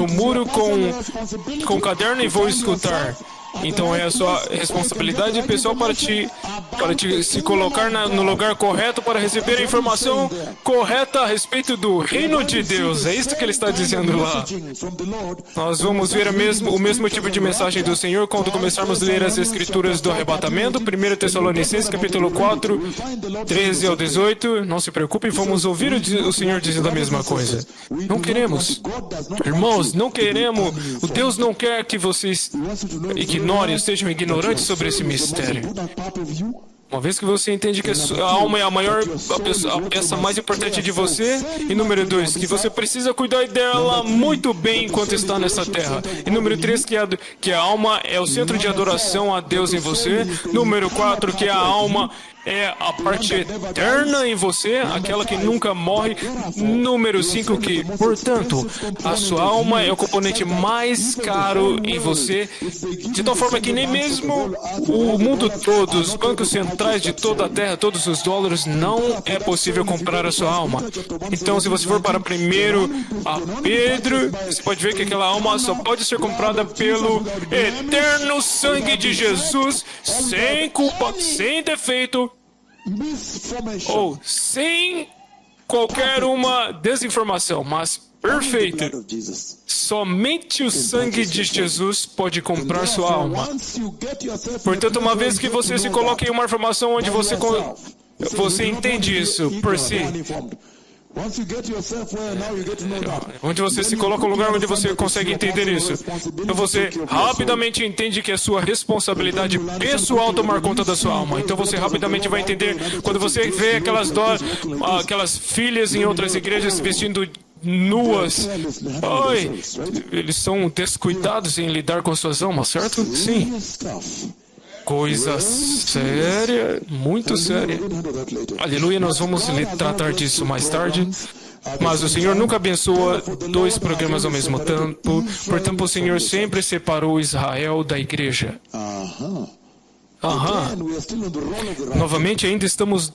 muro com o caderno e vou escutar. Então é a sua responsabilidade pessoal para te se colocar no lugar correto para receber a informação correta a respeito do reino de Deus. É isso que ele está dizendo lá. Nós vamos ver o mesmo tipo de mensagem do Senhor quando começarmos a ler as escrituras do arrebatamento. 1 Tessalonicenses, capítulo 4, 13 ao 18. Não se preocupe, vamos ouvir o Senhor dizendo a mesma coisa. Não queremos, irmãos, não queremos. O Deus não quer que vocês estejam ignorantes sobre esse mistério. Uma vez que você entende que a alma é a peça mais importante de você, e número 2, que você precisa cuidar dela muito bem enquanto está nessa terra. E número 3, que a alma é o centro de adoração a Deus em você. Número 4, que a alma é a parte eterna em você, aquela que nunca morre. Número 5, que, portanto, a sua alma é o componente mais caro em você, de tal forma que nem mesmo o mundo todo, os bancos centrais de toda a terra, todos os dólares, não é possível comprar a sua alma. Então, se você for para primeiro a Pedro, você pode ver que aquela alma só pode ser comprada pelo eterno sangue de Jesus, sem culpa, sem defeito, ou sem qualquer uma desinformação, mas perfeita. Somente o sangue de Jesus pode comprar sua alma. Portanto, uma vez que você se coloca em uma informação onde você entende isso por si, onde você se coloca em um lugar onde você consegue entender isso, então você rapidamente entende que é sua responsabilidade pessoal tomar conta da sua alma. Então você rapidamente vai entender quando você vê aquelas filhas em outras igrejas vestindo nuas. Oi, eles são descuidados em lidar com suas almas, certo? Sim. Coisa séria, muito séria. Aleluia, nós vamos tratar disso mais tarde. Mas o Senhor nunca abençoa 2 programas ao mesmo tempo. Portanto, o Senhor sempre separou Israel da igreja. Novamente, ainda estamos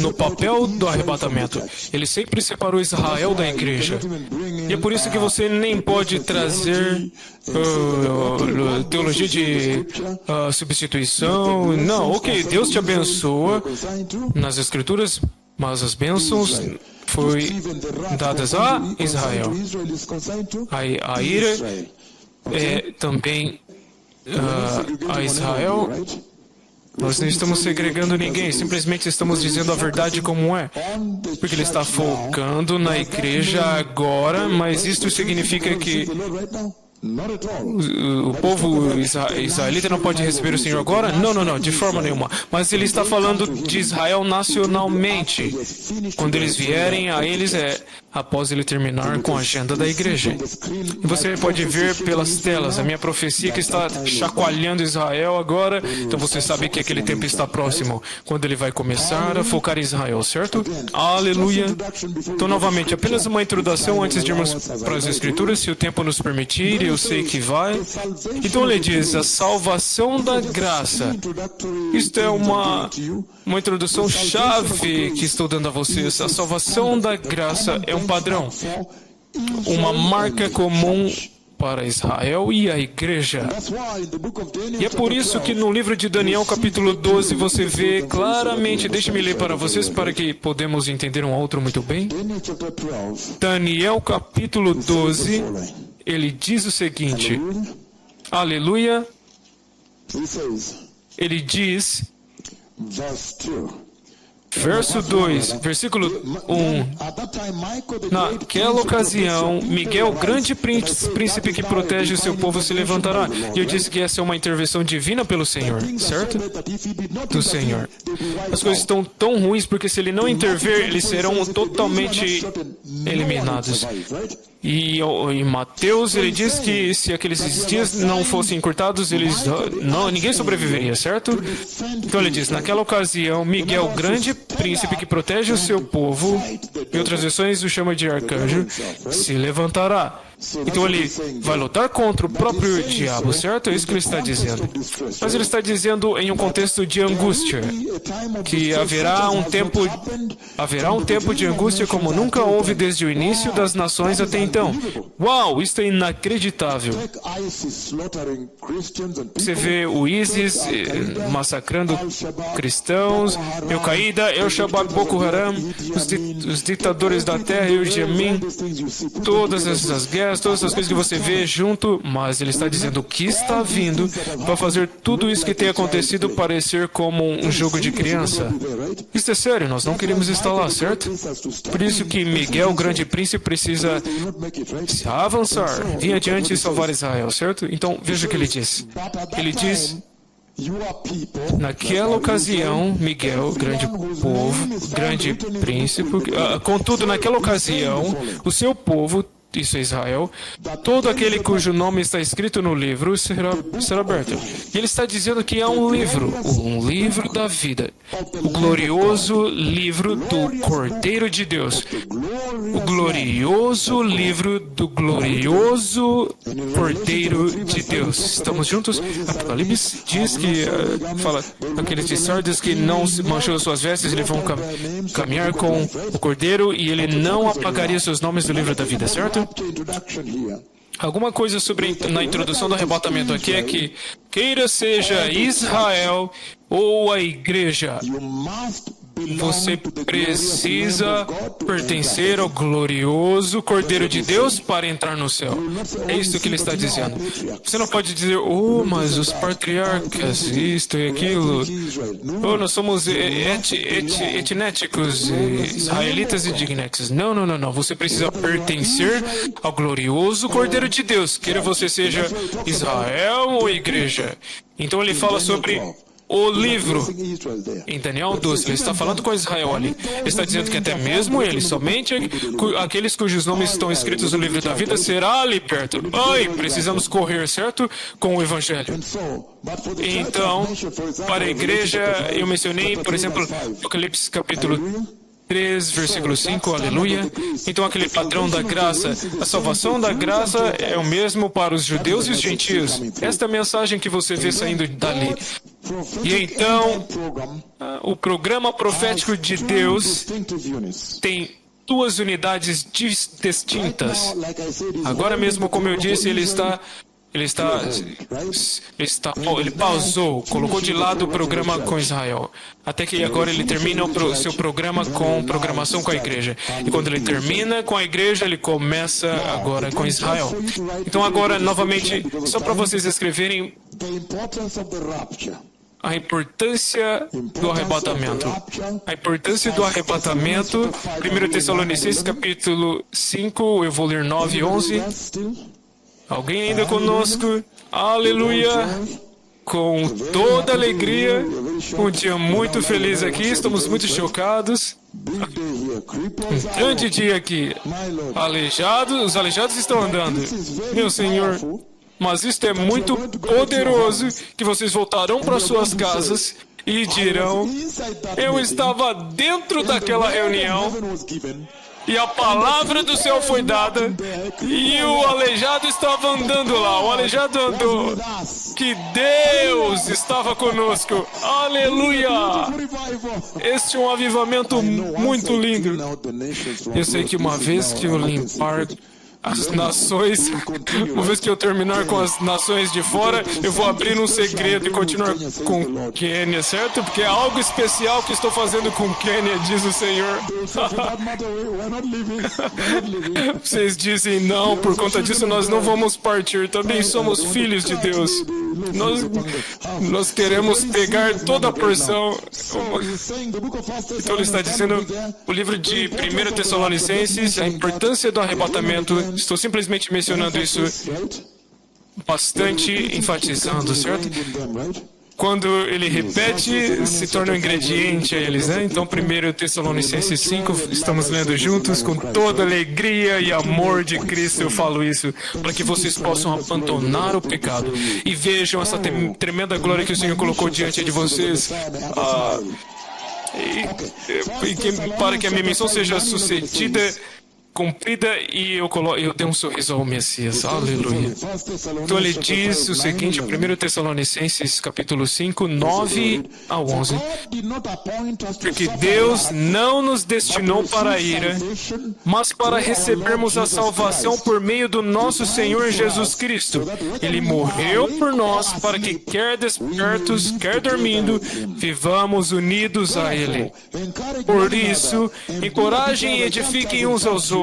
no papel do arrebatamento. Ele sempre separou Israel da igreja. E é por isso que você nem pode trazer teologia de substituição. Não, ok, Deus te abençoa nas Escrituras, mas as bênçãos foram dadas a Israel. A ira é também a Israel. Nós não estamos segregando ninguém, simplesmente estamos dizendo a verdade como é. Porque ele está focando na igreja agora, mas isto significa que o povo israelita não pode receber o Senhor agora? Não, de forma nenhuma. Mas ele está falando de Israel nacionalmente. Quando eles vierem a eles, após ele terminar com a agenda da igreja. E você pode ver pelas telas a minha profecia que está chacoalhando Israel agora. Então você sabe que aquele tempo está próximo, quando ele vai começar a focar em Israel, certo? Aleluia. Então, novamente, apenas uma introdução antes de irmos para as Escrituras, se o tempo nos permitir, eu sei que vai. Então ele diz, a salvação da graça. Isto é uma introdução chave que estou dando a vocês. A salvação da graça é um padrão, uma marca comum para Israel e a igreja. E é por isso que no livro de Daniel, capítulo 12, você vê claramente, deixe-me ler para vocês para que podemos entender um ao outro muito bem. Daniel, capítulo 12, ele diz o seguinte, aleluia, ele diz, verso 2, versículo 1. Naquela ocasião, Miguel, grande príncipe que protege o seu povo, se levantará. E eu disse que essa é uma intervenção divina pelo Senhor, certo? Do Senhor. As coisas estão tão ruins porque se ele não intervir, eles serão totalmente eliminados. E em Mateus, ele diz que se aqueles dias não fossem encurtados, ninguém sobreviveria, certo? Então ele diz, naquela ocasião, Miguel, grande príncipe que protege o seu povo, em outras versões o chama de arcanjo, se levantará. Então ele vai lutar contra o próprio diabo, certo? É isso que ele está dizendo. Mas ele está dizendo em um contexto de angústia, que haverá um tempo de angústia como nunca houve desde o início das nações até então. Uau, isso é inacreditável. Você vê o ISIS massacrando cristãos, Al-Qaeda, El-Shabaab, Boko Haram, os ditadores da terra e o Jemin, todas essas guerras, todas as coisas que você vê junto, mas ele está dizendo o que está vindo para fazer tudo isso que tem acontecido parecer como um jogo de criança. Isso é sério, nós não queremos estar lá, certo? Por isso que Miguel, o grande príncipe, precisa se avançar, vir adiante e salvar Israel, certo? Então, veja o que ele diz. Ele diz, naquela ocasião, Miguel, grande povo, grande príncipe, contudo, naquela ocasião, o seu povo, isso é Israel, todo aquele cujo nome está escrito no livro será aberto. E ele está dizendo que há um livro da vida, o glorioso livro do Cordeiro de Deus, o glorioso livro do glorioso Cordeiro de Deus. Estamos juntos? Apocalipse diz que, fala, aqueles de Sardes que não manchou suas vestes, eles vão caminhar com o Cordeiro e ele não apagaria seus nomes do livro da vida, certo? Alguma coisa na introdução do arrebatamento aqui é que, queira seja Israel ou a igreja, você precisa pertencer ao glorioso Cordeiro de Deus para entrar no céu. É isso que ele está dizendo. Você não pode dizer, mas os patriarcas, isto e aquilo. Nós somos etnéticos, israelitas e dignexes. Não. Você precisa pertencer ao glorioso Cordeiro de Deus, queira você seja Israel ou igreja. Então ele fala sobre o livro. Em Daniel 12, ele está falando com Israel ali. Ele está dizendo que até mesmo ele, somente aqueles cujos nomes estão escritos no livro da vida, será liberto. Precisamos correr, certo? Com o Evangelho. Então, para a igreja, eu mencionei, por exemplo, Apocalipse capítulo 3, versículo 5, aleluia. Então, aquele padrão da graça, a salvação da graça é o mesmo para os judeus e os gentios. Esta é a mensagem que você vê saindo dali. E então, o programa profético de Deus tem duas unidades distintas. Agora mesmo, como eu disse, ele pausou, colocou de lado o programa com Israel, até que agora ele termina o seu programa com programação com a igreja. E quando ele termina com a igreja, ele começa agora com Israel. Então agora, novamente, só para vocês escreverem a importância do arrebatamento. A importância do arrebatamento, 1 Tessalonicenses capítulo 5, eu vou ler 9 e 11. Alguém ainda conosco? Aleluia! Com toda alegria, um dia muito feliz aqui, estamos muito chocados. Um grande dia aqui. Os aleijados estão andando. Meu Senhor, mas isto é muito poderoso que vocês voltarão para suas casas e dirão, eu estava dentro daquela reunião e a palavra do céu foi dada e o aleijado estava andando lá. O aleijado andou. Que Deus estava conosco. Aleluia! Este é um avivamento muito lindo. Eu sei que uma vez que eu limpar as nações, uma vez que eu terminar com as nações de fora, eu vou abrir um segredo e continuar com Quênia, certo? Porque é algo especial que estou fazendo com Quênia, diz o Senhor. Vocês dizem não, por conta disso nós não vamos partir. Também somos filhos de Deus. Nós queremos pegar toda a porção. Então ele está dizendo, o livro de 1 Tessalonicenses, a importância do arrebatamento. Estou simplesmente mencionando isso, bastante enfatizando, certo? Quando ele repete, se torna um ingrediente a eles, né? Então, 1 Tessalonicenses 5, estamos lendo juntos, com toda alegria e amor de Cristo, eu falo isso, para que vocês possam abandonar o pecado e vejam essa tremenda glória que o Senhor colocou diante de vocês. Para que a minha missão seja sucedida, cumprida, e eu dei um sorriso ao Messias. Aleluia. Então ele diz o seguinte, 1 Tessalonicenses capítulo 5, 9 a 11. Porque Deus não nos destinou para a ira, mas para recebermos a salvação por meio do nosso Senhor Jesus Cristo. Ele morreu por nós para que, quer despertos, quer dormindo, vivamos unidos a Ele. Por isso, encorajem e edifiquem uns aos outros,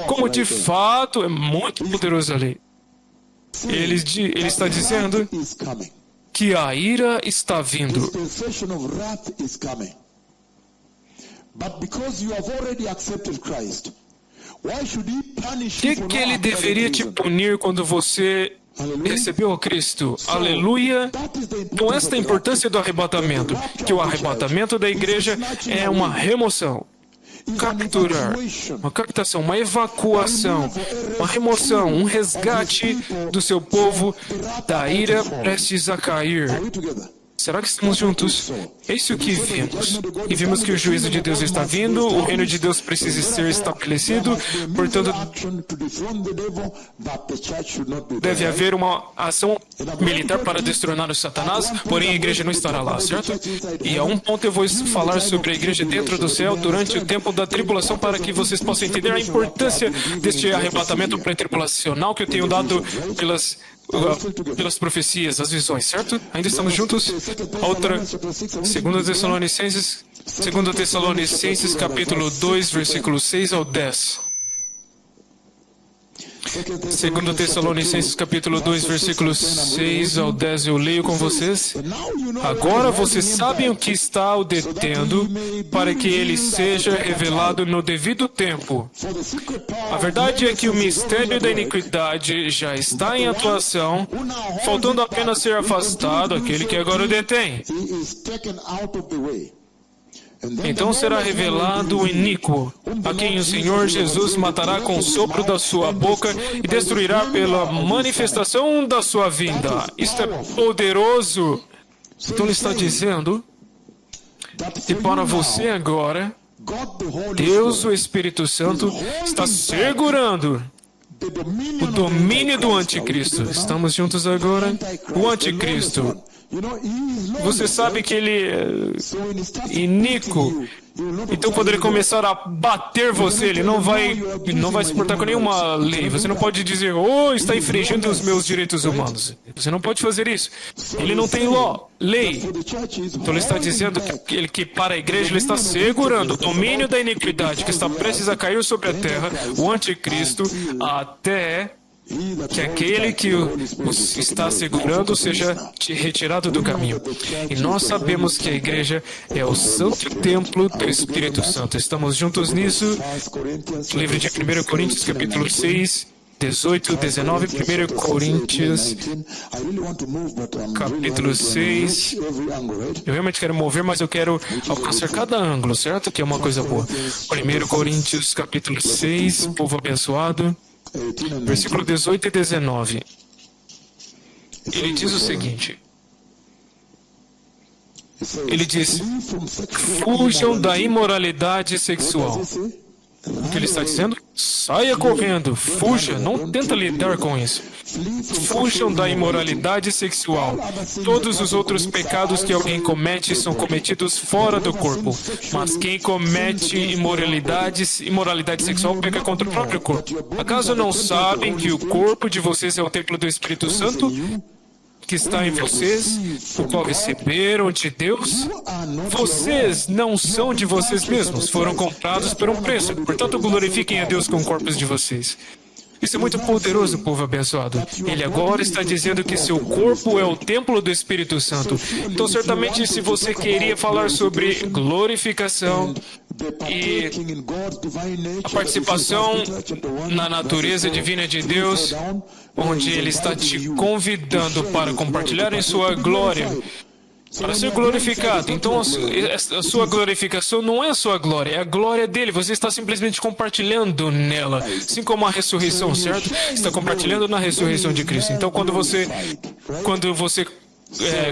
como de fato é muito poderoso a lei. Ele está dizendo que a ira está vindo. Que ele deveria te punir quando você recebeu a Cristo? Aleluia! Com esta importância do arrebatamento, que o arrebatamento da igreja é uma remoção. Capturar, uma captação, uma evacuação, uma remoção, um resgate do seu povo da ira prestes a cair. Será que estamos juntos? É isso que vimos. E vimos que o juízo de Deus está vindo, o reino de Deus precisa ser estabelecido, portanto, deve haver uma ação militar para destronar o Satanás, porém a igreja não estará lá, certo? E a um ponto eu vou falar sobre a igreja dentro do céu durante o tempo da tribulação, para que vocês possam entender a importância deste arrebatamento pré-tribulacional que eu tenho dado pelas profecias, as visões, certo? Ainda estamos juntos? Outra, 2 Tessalonicenses capítulo 2, versículos 6 ao 10. 2 Tessalonicenses capítulo 2, versículos 6 ao 10, eu leio com vocês. Agora vocês sabem o que está o detendo, para que ele seja revelado no devido tempo. A verdade é que o mistério da iniquidade já está em atuação, faltando apenas ser afastado aquele que agora o detém. Então será revelado o iníquo, a quem o Senhor Jesus matará com o sopro da sua boca e destruirá pela manifestação da sua vinda. Isto é poderoso. Então ele está dizendo que para você agora, Deus, o Espírito Santo, está segurando o domínio do anticristo. Estamos juntos agora? O anticristo. Você sabe que ele é iníquo. Então, quando ele começar a bater você, ele não vai se portar com nenhuma lei. Você não pode dizer, está infringindo os meus direitos humanos. Você não pode fazer isso. Ele não tem lei. Então, ele está dizendo que para a igreja, ele está segurando o domínio da iniquidade que está prestes a cair sobre a terra, o anticristo, até que aquele que os está segurando seja retirado do caminho. E nós sabemos que a igreja é o santo templo do Espírito Santo. Estamos juntos nisso. Livro de 1 Coríntios, capítulo 6, 18, 19, 1 Coríntios, capítulo 6. Eu realmente quero mover, mas eu quero alcançar cada ângulo, certo? Que é uma coisa boa. 1 Coríntios, capítulo 6, povo abençoado. Versículo 18 e 19. Ele diz o seguinte. Ele diz: fujam da imoralidade sexual. O que ele está dizendo? Saia correndo, fuja, não tenta lidar com isso. Fujam da imoralidade sexual. Todos os outros pecados que alguém comete são cometidos fora do corpo. Mas quem comete imoralidade sexual peca contra o próprio corpo. Acaso não sabem que o corpo de vocês é o templo do Espírito Santo, que está em vocês, o qual receberam de Deus? Vocês não são de vocês mesmos, foram comprados por um preço. Portanto, glorifiquem a Deus com corpos de vocês. Isso é muito poderoso, povo abençoado. Ele agora está dizendo que seu corpo é o templo do Espírito Santo. Então, certamente, se você queria falar sobre glorificação e a participação na natureza divina de Deus, onde Ele está te convidando para compartilhar em sua glória, para ser glorificado. Então, a sua glorificação não é a sua glória, é a glória dele. Você está simplesmente compartilhando nela, assim como a ressurreição, certo? Está compartilhando na ressurreição de Cristo. Então, quando você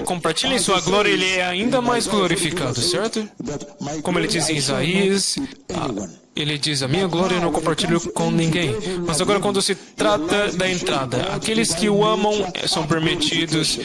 compartilha em sua glória, ele é ainda mais glorificado, certo? Como ele diz em Isaías, ele diz, a minha glória eu não compartilho com ninguém. Mas agora, quando se trata da entrada, aqueles que o amam são permitidos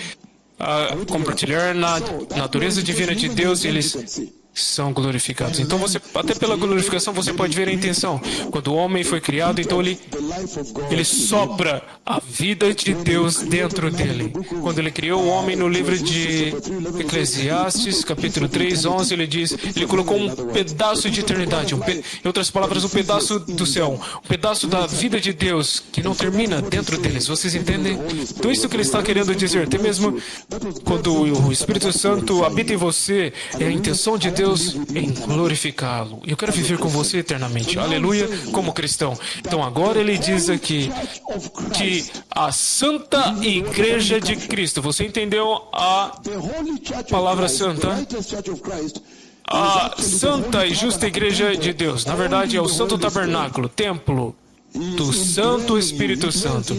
a compartilhar na natureza divina de Deus, eles são glorificados. Então, até pela glorificação, você pode ver a intenção. Quando o homem foi criado, então ele sopra a vida de Deus dentro dele. Quando ele criou o homem, no livro de Eclesiastes, capítulo 3, 11, ele colocou um pedaço de eternidade, em outras palavras, um pedaço do céu, um pedaço da vida de Deus que não termina dentro deles. Vocês entendem? Então, isso que ele está querendo dizer. Até mesmo quando o Espírito Santo habita em você, é a intenção de Deus em glorificá-lo. Eu quero viver com você eternamente. Aleluia, como cristão. Então agora ele diz aqui que a Santa Igreja de Cristo, você entendeu a palavra santa? A Santa e Justa Igreja de Deus, na verdade é o Santo Tabernáculo, templo do Santo Espírito Santo.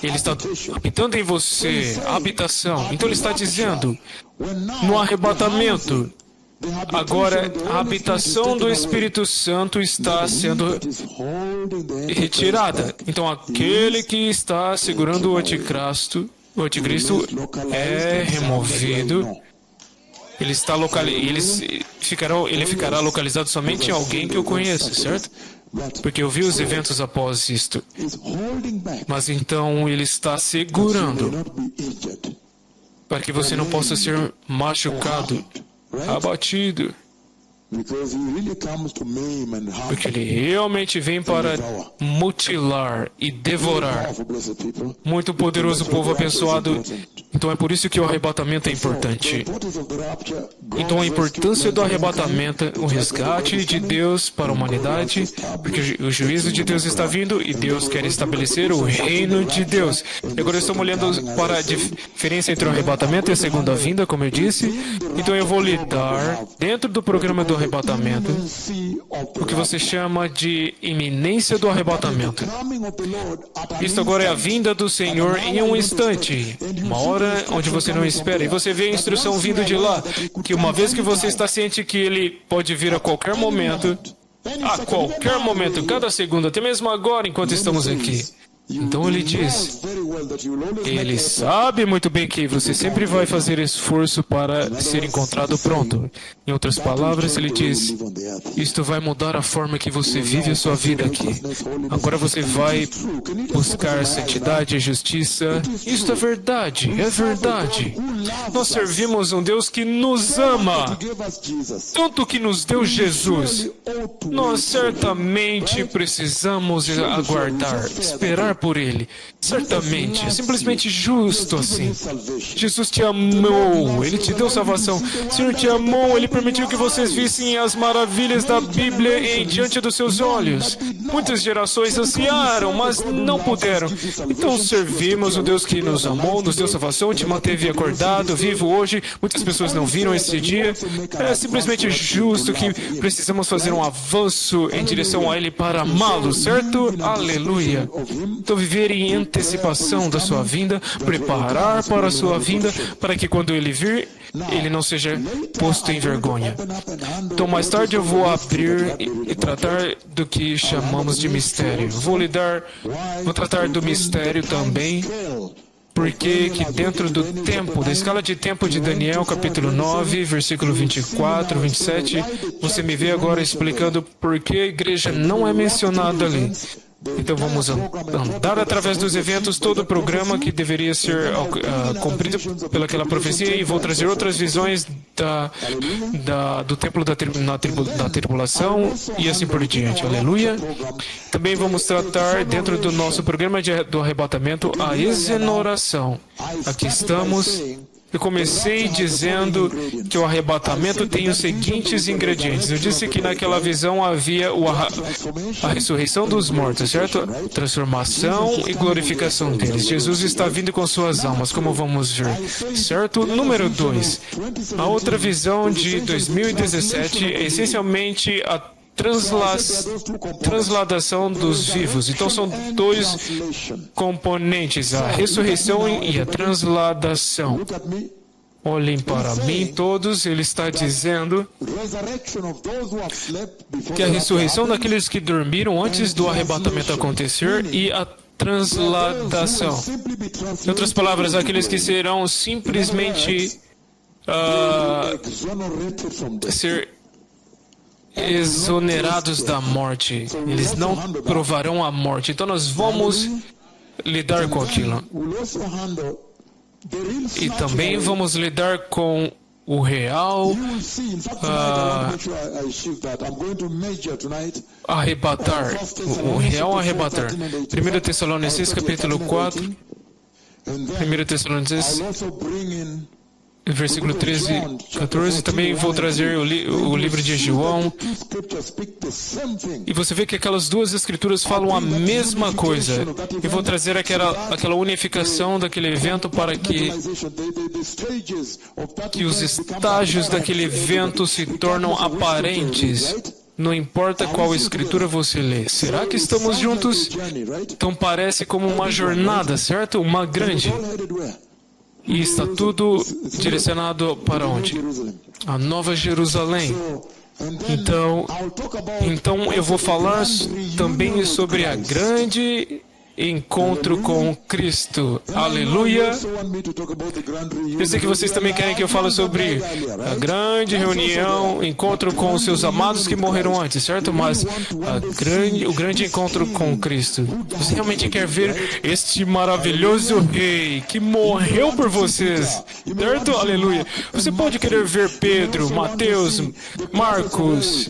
Ele está habitando em você, a habitação. Então ele está dizendo, no arrebatamento, agora, a habitação do Espírito Santo está sendo retirada. Então, aquele que está segurando o anticristo é removido. Ele ficará localizado somente em alguém que eu conheço, certo? Porque eu vi os eventos após isto. Mas então ele está segurando para que você não possa ser machucado, abatido. Porque ele realmente vem para mutilar e devorar. Muito poderoso, povo abençoado. Então é por isso que o arrebatamento é importante. Então a importância do arrebatamento, o resgate de Deus para a humanidade, porque o juízo de Deus está vindo e Deus quer estabelecer o reino de Deus. E agora estamos olhando para a diferença entre o arrebatamento e a segunda vinda, como eu disse. Então eu vou lidar dentro do programa do arrebatamento, o que você chama de iminência do arrebatamento. Isto agora é a vinda do Senhor em um instante, uma hora onde você não espera, e você vê a instrução vindo de lá, que uma vez que você está ciente que ele pode vir a qualquer momento, cada segundo, até mesmo agora enquanto estamos aqui. Então ele diz, ele sabe muito bem que você sempre vai fazer esforço para ser encontrado pronto. Em outras palavras, ele diz, isto vai mudar a forma que você vive a sua vida aqui. Agora você vai buscar santidade e justiça. Isto é verdade, é verdade. Nós servimos um Deus que nos ama, tanto que nos deu Jesus. Nós certamente precisamos aguardar, esperar por Ele. Certamente, é simplesmente justo assim. Jesus te amou, Ele te deu salvação. O Senhor te amou, Ele permitiu que vocês vissem as maravilhas da Bíblia diante dos seus olhos. Muitas gerações ansiaram, mas não puderam. Então servimos o Deus que nos amou, nos deu salvação, te manteve acordado, ressuscitado, vivo hoje. Muitas pessoas não viram esse dia. É simplesmente justo que precisamos fazer um avanço em direção a Ele para amá-lo, certo? Aleluia. Então, viver em antecipação da sua vinda, preparar para a sua vinda, para que quando Ele vir, Ele não seja posto em vergonha. Então, mais tarde eu vou abrir e tratar do que chamamos de mistério. Vou tratar do mistério também, porque que dentro do tempo, da escala de tempo de Daniel, capítulo 9, versículo 24, 27, você me vê agora explicando por que a igreja não é mencionada ali. Então vamos andar através dos eventos, todo o programa que deveria ser cumprido pelaquela profecia, e vou trazer outras visões do templo da tribulação e assim por diante. Aleluia. Também vamos tratar dentro do nosso programa do arrebatamento a exonoração. Aqui estamos. Eu comecei dizendo que o arrebatamento tem os seguintes ingredientes. Eu disse que naquela visão havia a ressurreição dos mortos, certo? Transformação e glorificação deles. Jesus está vindo com suas almas, como vamos ver, certo? Número 2. A outra visão de 2017 é essencialmente a transladação dos vivos. Então são dois componentes, a ressurreição e a transladação. Olhem para mim todos, ele está dizendo que a ressurreição daqueles que dormiram antes do arrebatamento acontecer e a transladação. Em outras palavras, aqueles que serão simplesmente ser exonerados da morte. Eles não provarão a morte. Então nós vamos lidar com aquilo. E também vamos lidar com o real arrebatar. O real arrebatar. 1 Tessalonicenses capítulo 4. 1 Tessalonicenses versículo 13 e 14, também vou trazer o livro de João. E você vê que aquelas duas escrituras falam a mesma coisa. E vou trazer aquela unificação daquele evento para que os estágios daquele evento se tornam aparentes. Não importa qual escritura você lê. Será que estamos juntos? Então parece como uma jornada, certo? Uma grande. E está tudo direcionado para onde? A Nova Jerusalém. Então eu vou falar também sobre a grande encontro com Cristo. Aleluia! Eu sei que vocês também querem que eu fale sobre a grande reunião, encontro com os seus amados que morreram antes, certo? Mas o grande encontro com Cristo. Você realmente quer ver este maravilhoso Rei que morreu por vocês, certo? Aleluia! Você pode querer ver Pedro, Mateus, Marcos,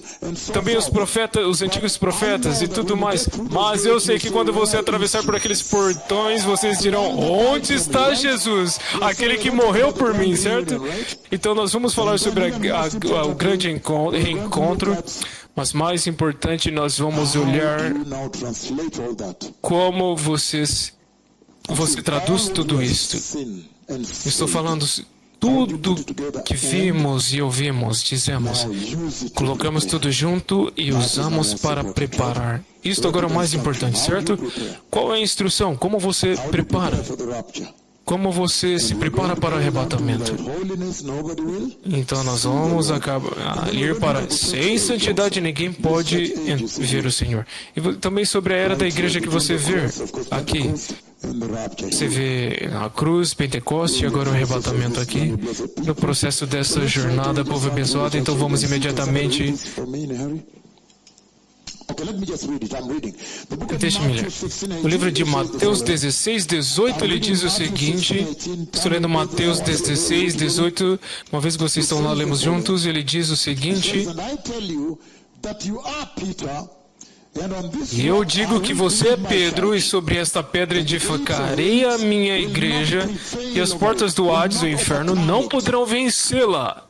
também os profetas, os antigos profetas e tudo mais. Mas eu sei que quando você atravessar por aqueles portões, vocês dirão: onde está Jesus? Aquele que morreu por mim, certo? Então nós vamos falar sobre o grande reencontro, mas mais importante, nós vamos olhar como você traduz tudo isto. Estou falando tudo que vimos e ouvimos, dizemos, colocamos tudo junto e usamos para preparar. Isto agora é o mais importante, certo? Qual é a instrução? Como você prepara? Como você se prepara para o arrebatamento? Então nós vamos ir para sem santidade ninguém pode ver o Senhor. E também sobre a era da igreja que você vê aqui. Você vê a cruz, Pentecoste, e agora o arrebatamento aqui. No processo dessa jornada, povo abençoado, então vamos imediatamente. Deixe-me ler. O livro de Mateus 16, 18, ele diz o seguinte. Estou lendo Mateus 16, 18. Uma vez que vocês estão lá, lemos juntos. Ele diz o seguinte: e eu digo que você é Pedro, e sobre esta pedra edificarei a minha igreja, e as portas do Hades, o inferno, não poderão vencê-la.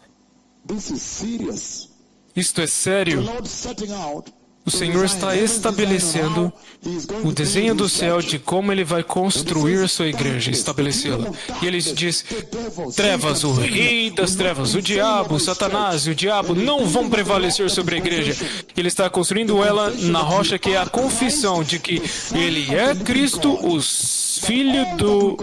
Isto é sério. o Senhor está estabelecendo o desenho do céu de como Ele vai construir a sua igreja, estabelecê-la. E Ele diz, trevas, o rei das trevas, o diabo, Satanás e o diabo não vão prevalecer sobre a igreja. Ele está construindo ela na rocha que é a confissão de que Ele é Cristo, o Filho do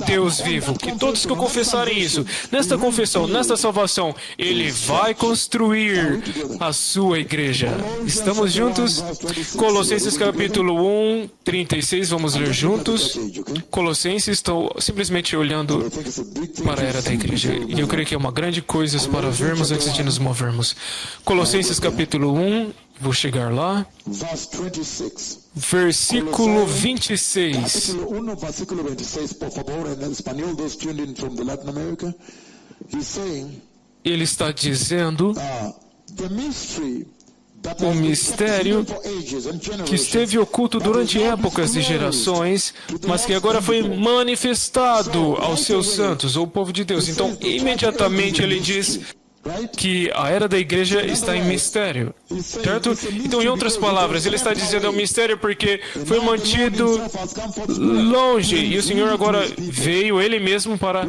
Deus vivo. Que todos que confessarem isso, nesta confissão, nesta salvação, Ele vai construir a sua igreja. Estamos juntos? Colossenses capítulo 1, 36, vamos ler juntos. Colossenses, estou simplesmente olhando para a era da igreja. E eu creio que é uma grande coisa para vermos antes de nos movermos. Colossenses capítulo 1, vou chegar lá. Versículo 26. Ele está dizendo o mistério que esteve oculto durante épocas e gerações, mas que agora foi manifestado aos seus santos, ou povo de Deus. Então, imediatamente ele diz que a era da igreja está em mistério, certo? Então, em outras palavras, ele está dizendo é um mistério porque foi mantido longe, e o Senhor agora veio Ele mesmo para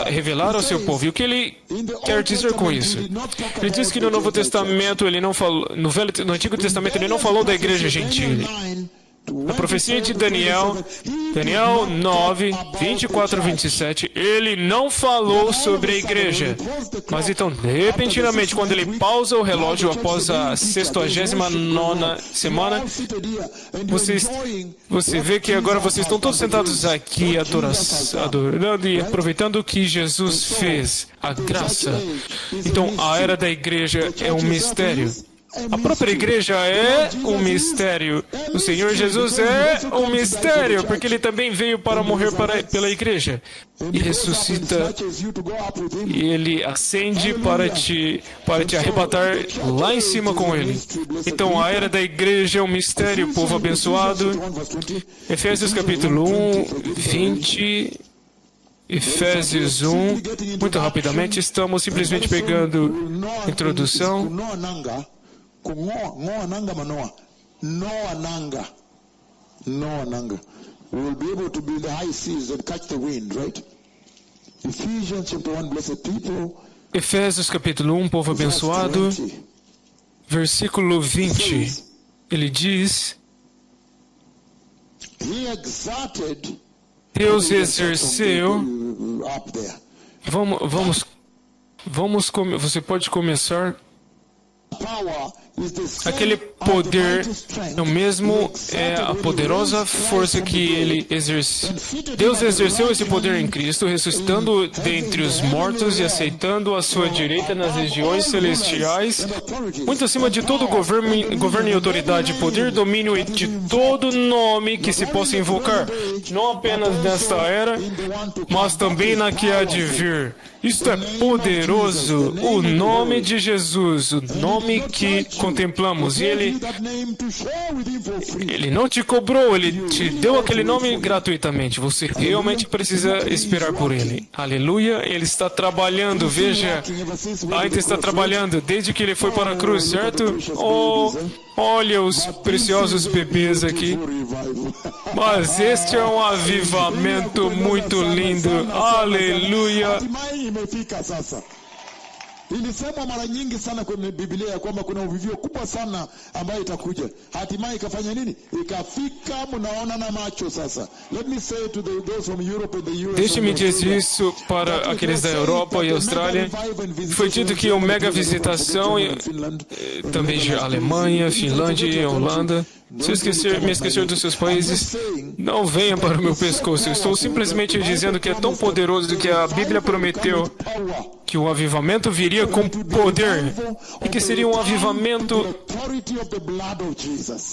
revelar ao seu povo. E o que Ele quer dizer com isso? Ele diz que no Novo Testamento, Ele não falou, no Antigo Testamento, Ele não falou da igreja gentil. A profecia de Daniel 9, 24 a 27, ele não falou sobre a igreja. Mas então, repentinamente, quando ele pausa o relógio após a 69ª semana, você vê que agora vocês estão todos sentados aqui adorando e aproveitando o que Jesus fez, a graça. Então, a era da igreja é um mistério. A própria igreja é um mistério. O Senhor Jesus é um mistério, porque Ele também veio para morrer pela igreja. E ressuscita, e Ele ascende para te arrebatar lá em cima com Ele. Então, a era da igreja é um mistério, povo abençoado. Efésios capítulo 1, 20... Efésios 1, muito rapidamente, estamos simplesmente pegando a introdução. Noah nanga. We will be able to be in the high seas and catch the wind, right? Ephesians chapter 1, blessed people. Efésios capítulo 1, povo abençoado, versículo 20. Ele diz: Deus exerceu. Você pode começar. Aquele poder, o mesmo é a poderosa força que Ele exerce. Deus exerceu esse poder em Cristo, ressuscitando dentre os mortos e aceitando a sua direita nas regiões celestiais, muito acima de todo governo e autoridade, poder, domínio e de todo nome que se possa invocar, não apenas nesta era, mas também na que há de vir. Isto é poderoso, o nome de Jesus, o nome que contemplamos. E Ele não te cobrou, Ele te deu aquele nome gratuitamente. Você realmente precisa esperar por Ele. Aleluia, Ele está trabalhando, veja, ainda está trabalhando desde que Ele foi para a cruz, certo? Oh, olha os preciosos bebês aqui. Mas este é um avivamento muito lindo. Aleluia. Ilisemwa mara nyingi sana kwenye Biblia ya kwamba kuna uvivio kubwa sana ambayo itakuja. Hatimaye ikafanya nini? Ikafika, mnaona na macho sasa. Let me say to those from Europe and the US. Deixe-me dizer isso para aqueles da Europa e Austrália. Foi dito que o mega visitação também de Alemanha, Finlândia e Holanda. Se eu me esquecer dos seus países, não venha para o meu pescoço. Eu estou simplesmente dizendo que é tão poderoso que a Bíblia prometeu que o avivamento viria com poder e que seria um avivamento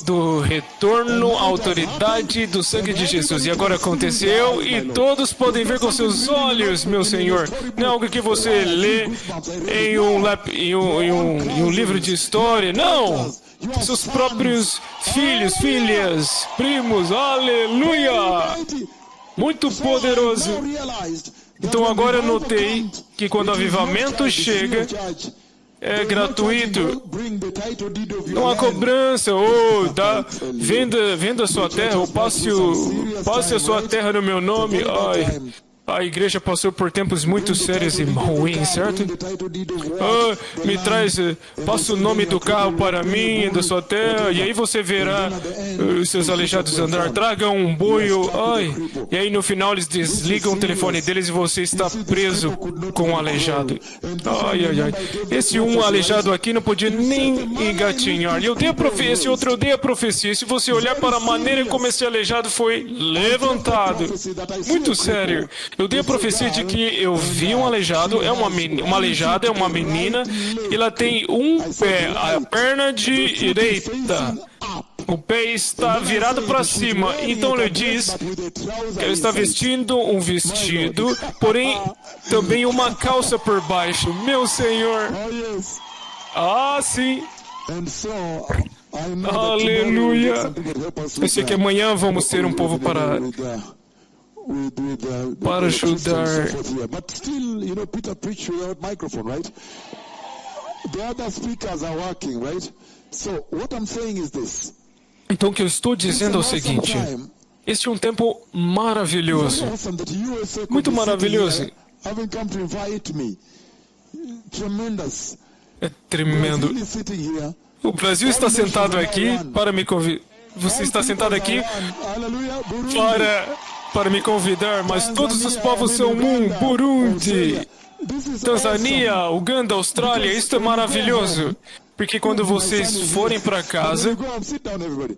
do retorno à autoridade do sangue de Jesus. E agora aconteceu e todos podem ver com seus olhos, meu Senhor. Não é algo que você lê em um livro de história. Não! Seus próprios filhos, filhas, primos, aleluia! Muito poderoso. Então agora eu notei que quando o avivamento chega, é gratuito. Bring the title deed of your Não há land. cobrança, ou venda a sua terra, ou passe a sua terra no meu nome. Ai, a igreja passou por tempos muito sérios e ruins, certo? Bring the title deed of what? Ah, me traz, passa o nome do carro para mim, da sua terra, e aí você verá os seus aleijados andar. Traga um boi, ai. E aí no final eles desligam o telefone deles e você está preso com um aleijado. Ai, ai, ai. Esse aleijado aqui não podia nem engatinhar. E esse outro eu dei a profecia. E se você olhar para a maneira como esse aleijado foi levantado, muito sério. Eu dei a profecia de que eu vi um aleijado, uma aleijada é uma menina, e ela tem um pé, a perna direita. O pé está virado para cima. Então ele diz que ele está vestindo um vestido, porém também uma calça por baixo. Meu Senhor! Oh, yes. Ah, sim! And so, I know that Aleluia! tomorrow we'll get something that help us Eu sei que amanhã vamos ter um povo para para ajudar. But still, you know, Peter preached without microphone, right? The other speakers are working, right? So what I'm saying is this. Então o que eu estou dizendo é o seguinte: este é um tempo maravilhoso, Awesome that USA could muito be sitting maravilhoso. here, having come to invite me. Tremendous. É tremendo. Really sitting here. O Brasil está sentado aqui para me convidar. Você está sentado aqui Hallelujah. Burundi. para me convidar, mas todos os povos são um. Burundi, This is Tanzânia, Uganda, Austrália, isso é maravilhoso. Porque quando vocês forem para When casa, you go home, sit down, everybody.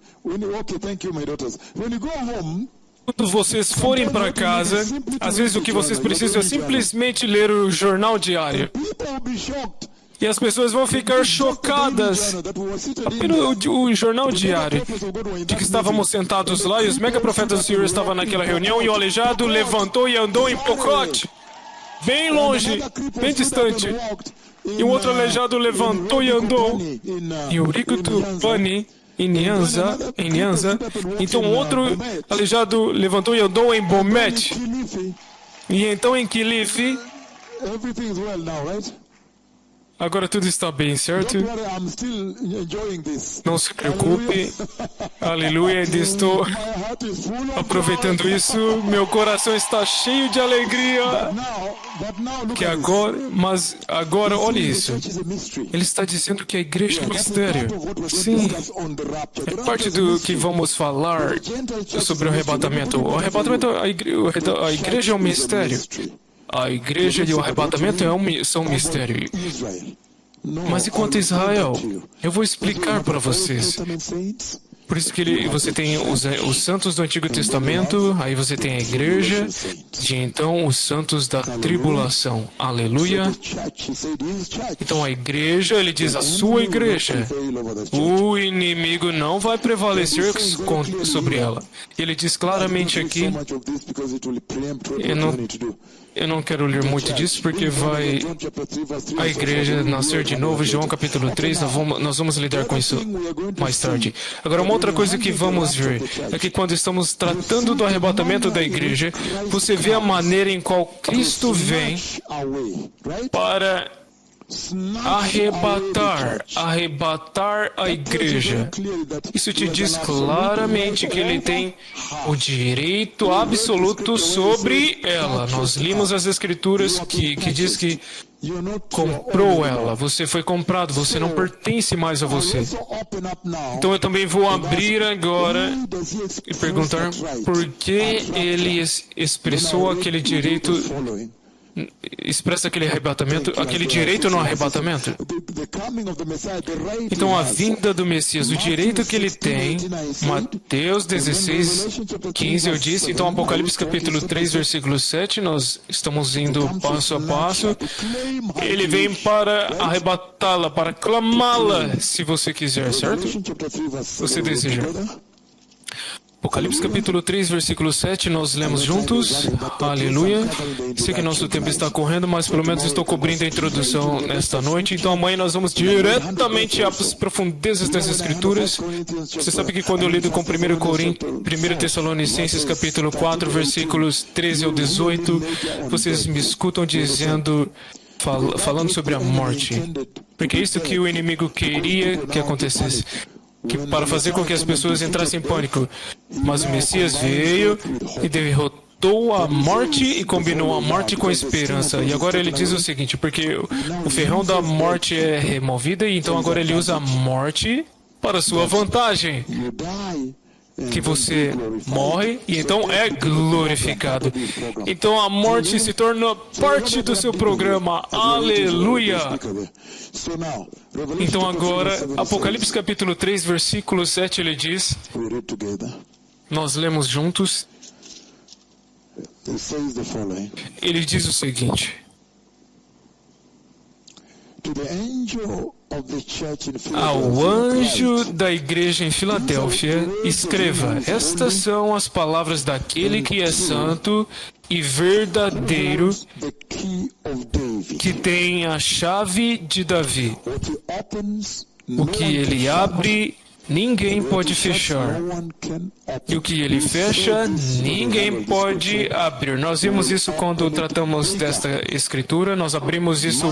Okay, thank you, my daughters. When you go home, quando vocês forem para casa, às vezes o que vocês precisam é simplesmente ler o jornal diário. people will be shocked. E as pessoas vão ficar chocadas o jornal diário de que estávamos sentados lá e os megaprofetas do Senhor estavam naquela reunião e o aleijado levantou e andou em Pocote, bem longe, bem distante. E um outro aleijado levantou e andou em Urico Tupani, em Nyanza. Então outro aleijado levantou e andou em Bomet. E então em Kilifi. Everything is well now, right? Agora tudo está bem, certo? Don't worry, I'm still enjoying this. Não se preocupe. Aleluia, ainda estou My heart is full of aproveitando joy. isso. Meu coração está cheio de alegria. But now look Que at this. mas agora, olha isso. Church is a mystery. Ele está dizendo que a igreja é um mistério. Part of what we're going to Sim, discuss on the rapture. é parte do que vamos falar sobre o arrebatamento. O arrebatamento, a igreja é um mistério. A igreja e o arrebatamento são um mistério. Israel. Mas e quanto a Israel? Eu vou explicar para vocês. Testament saints, Por isso que você tem os santos do Antigo Testamento, aí você tem a igreja, e então os santos da tribulação. Aleluia. church, he said his church. Então a igreja, ele diz a sua igreja. Prevail over the church. O inimigo não vai prevalecer sobre ela. Ele diz claramente aqui, So much of this because it will preempt what Eu we're não- going to do. eu não quero ler muito disso porque vai John chapter 3, verse 3, a igreja nascer de novo. João capítulo 3, nós vamos lidar com isso mais tarde. Agora, uma outra coisa que vamos ver é que quando estamos tratando do arrebatamento da igreja, você vê a maneira em qual Cristo vem away, right? para arrebatar a igreja. Isso te diz claramente que ele tem o direito absoluto sobre ela. Nós limos as escrituras que diz que You're not comprou ela. Você foi comprado, você não pertence mais a você. so open up now. Então eu também vou abrir agora Who does he e express perguntar that right? por que ele expressou aquele direito, Following. expressa aquele arrebatamento, aquele direito no arrebatamento. The coming of the Messiah, the right Então he a has. vinda do Messias, o direito que ele tem, Mateus 16, 15 eu disse, então Apocalipse capítulo 3, versículo 7, nós estamos indo passo a passo. Ele vem para arrebatá-la, para clamá-la, se você quiser, certo? Revelation chapter 3, verse 7. Você deseja. Apocalipse capítulo 3, versículo 7, nós lemos juntos. Aleluia. Sei que nosso tempo está correndo, mas pelo menos estou cobrindo a introdução nesta noite. Então amanhã nós vamos diretamente às profundezas das Escrituras. Você sabe que quando eu lido com 1 Tessalonicenses capítulo 4, versículos 13 ao 18, vocês me escutam dizendo falando sobre a morte. Porque é isso que o inimigo queria que acontecesse. Para fazer com que as pessoas entrassem em pânico. Mas o Messias veio e derrotou a morte e combinou a morte com a esperança. E agora ele diz o seguinte, porque o ferrão da morte é removido, e então agora ele usa a morte para sua vantagem. Que você morre e então é glorificado. Então a morte se torna parte do seu programa. Aleluia! Então agora, Apocalipse capítulo 3, versículo 7, ele diz, nós lemos juntos, ele diz o seguinte, ao anjo da igreja em Filadélfia, escreva: estas são as palavras daquele que é santo e verdadeiro, que tem a chave de Davi. O que ele abre, ninguém pode fechar. E o que ele fecha, ninguém pode abrir. Nós vimos isso quando tratamos desta escritura, nós abrimos isso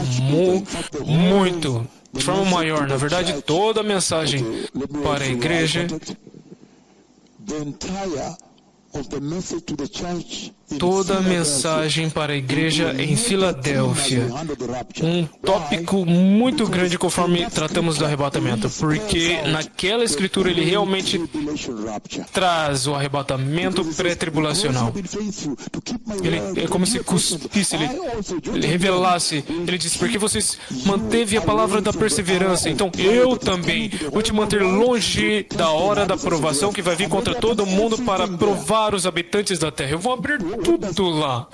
muito, de forma maior. Na verdade, toda a mensagem para a igreja, toda a mensagem para a igreja em Filadélfia, um tópico muito grande conforme tratamos do arrebatamento, porque naquela escritura ele realmente traz o arrebatamento pré-tribulacional. Ele é como se cuspisse, ele revelasse, ele disse, porque vocês manteve a palavra da perseverança, então eu também vou te manter longe da hora da provação que vai vir contra todo mundo para provar os habitantes da terra. Eu vou abrir tudo lá.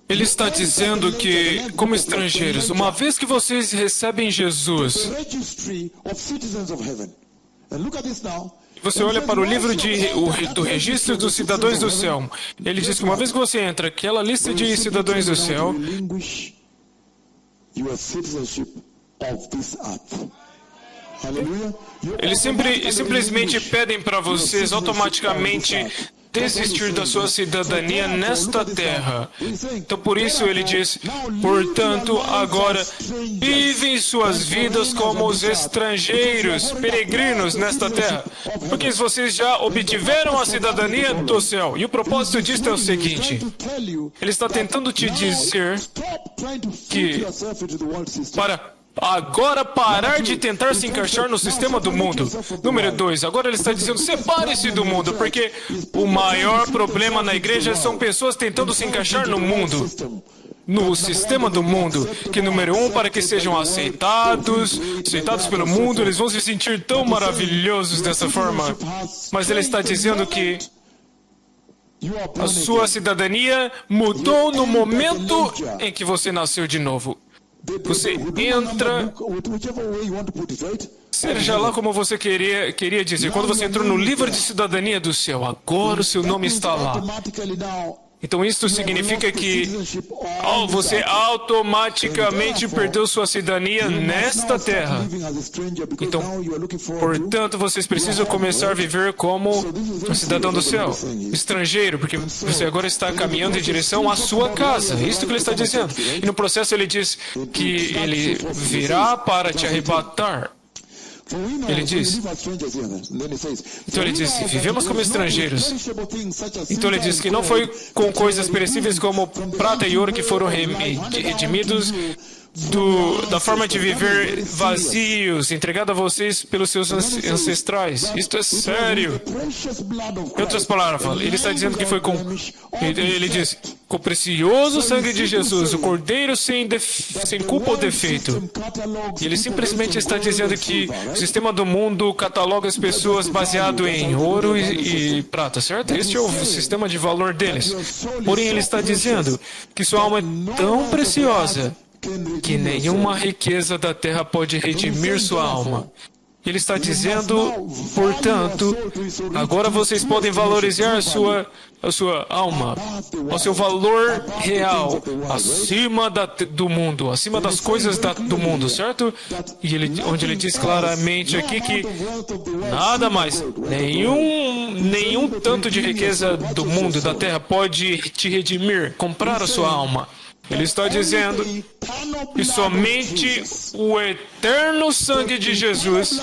Ele está dizendo que, como estrangeiros, uma vez que vocês recebem Jesus, você olha para o livro do registro dos cidadãos do céu. Ele diz que uma vez que você entra naquela lista de cidadãos do céu, eles simplesmente pedem para vocês automaticamente desistir da sua cidadania nesta terra. Então por isso ele diz, portanto, agora vivem suas vidas como os estrangeiros, peregrinos nesta terra, porque vocês já obtiveram a cidadania do céu. E o propósito disto é o seguinte, ele está tentando te dizer que para agora parar de tentar se encaixar no sistema do mundo. Número 2, agora ele está dizendo, separe-se do mundo, porque o maior problema na igreja são pessoas tentando se encaixar no mundo, no sistema do mundo, que número 1, para que sejam aceitados pelo mundo, eles vão se sentir tão maravilhosos dessa forma. Mas ele está dizendo que a sua cidadania mudou no momento em que você nasceu de novo. Você entra, seja lá como você queria dizer, quando você entrou no livro de cidadania do céu, agora o seu nome está lá. Então isso significa que você automaticamente perdeu sua cidadania nesta terra. Então, portanto, vocês precisam começar a viver como um cidadão do céu, estrangeiro, porque você agora está caminhando em direção à sua casa. É isso que ele está dizendo. E no processo ele diz que ele virá para te arrebatar. Ele diz, então ele disse, vivemos como estrangeiros. Então ele diz que não foi com coisas perecíveis como prata e ouro que foram redimidos da forma de viver vazios, entregado a vocês pelos seus ancestrais. Isto é sério. Em outras palavras, ele está dizendo que foi ele diz, com o precioso sangue de Jesus, o Cordeiro sem culpa ou defeito. E ele simplesmente está dizendo que o sistema do mundo cataloga as pessoas baseado em ouro e prata, certo? Este é o sistema de valor deles. Porém, ele está dizendo que sua alma é tão preciosa que nenhuma riqueza da terra pode redimir sua alma. Ele está dizendo, portanto, agora vocês podem valorizar a sua alma, o seu valor real, acima do mundo, acima das coisas do mundo, certo? E onde ele diz claramente aqui que nada mais, nenhum tanto de riqueza do mundo, da terra, pode te redimir, comprar a sua alma. Ele está dizendo que somente o eterno sangue de Jesus,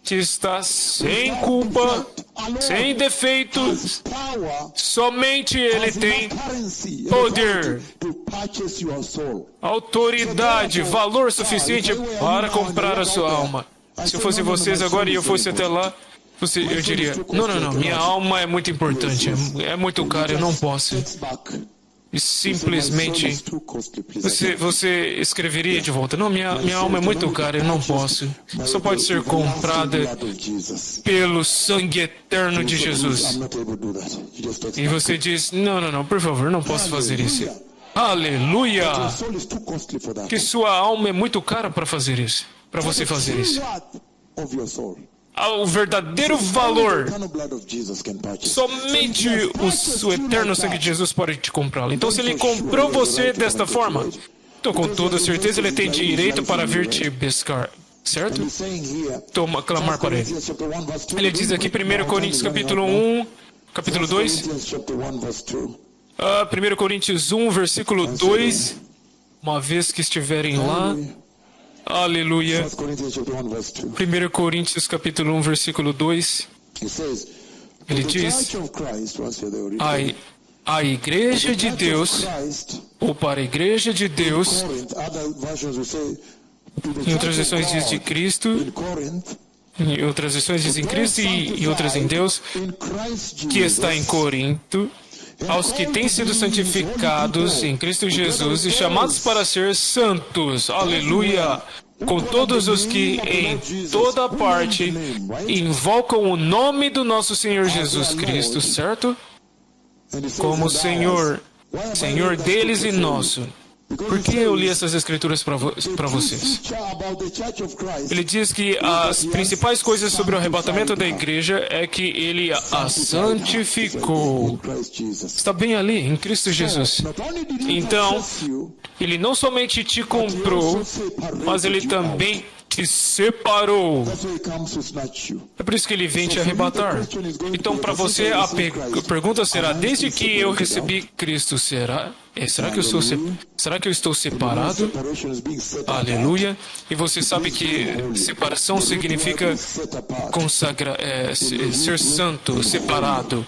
que está sem culpa, sem defeitos, somente Ele tem poder, autoridade, valor suficiente para comprar a sua alma. Se eu fosse vocês agora e eu fosse até lá, eu diria, não, minha alma é muito importante, é muito cara, eu não posso. E simplesmente, você escreveria de volta, não, minha alma é muito cara, eu não posso. Só pode ser comprada pelo sangue eterno de Jesus. E você diz, não, por favor, não posso fazer isso. Aleluia! Que sua alma é muito cara para fazer isso, para você fazer isso. O verdadeiro valor, somente o eterno sangue de Jesus pode te comprá-lo. Então, se Ele comprou você desta forma, então com toda certeza Ele tem direito para vir te buscar, certo? Clamar para Ele. Ele diz aqui, 1 Coríntios capítulo 1, capítulo 2, 1 Coríntios 1, versículo 2, uma vez que estiverem lá. Aleluia. 1 Coríntios capítulo 1, versículo 2. Ele diz, a igreja de Deus, ou para a igreja de Deus, em outras versões diz de Cristo, em outras versões diz em Cristo e outras em Deus, que está em Corinto, aos que têm sido santificados em Cristo Jesus e chamados para ser santos. Aleluia! Com todos os que em toda parte invocam o nome do nosso Senhor Jesus Cristo, certo? Como Senhor deles e nosso. Por que eu li essas escrituras para vocês? Ele diz que as principais coisas sobre o arrebatamento da igreja é que Ele a santificou. Está bem ali, em Cristo Jesus. Então, Ele não somente te comprou, mas Ele também te separou. É por isso que Ele vem te arrebatar. Então, para você, a pergunta será, desde que eu recebi Cristo, será que eu estou separado? Aleluia. E você sabe que separação significa ser santo, separado.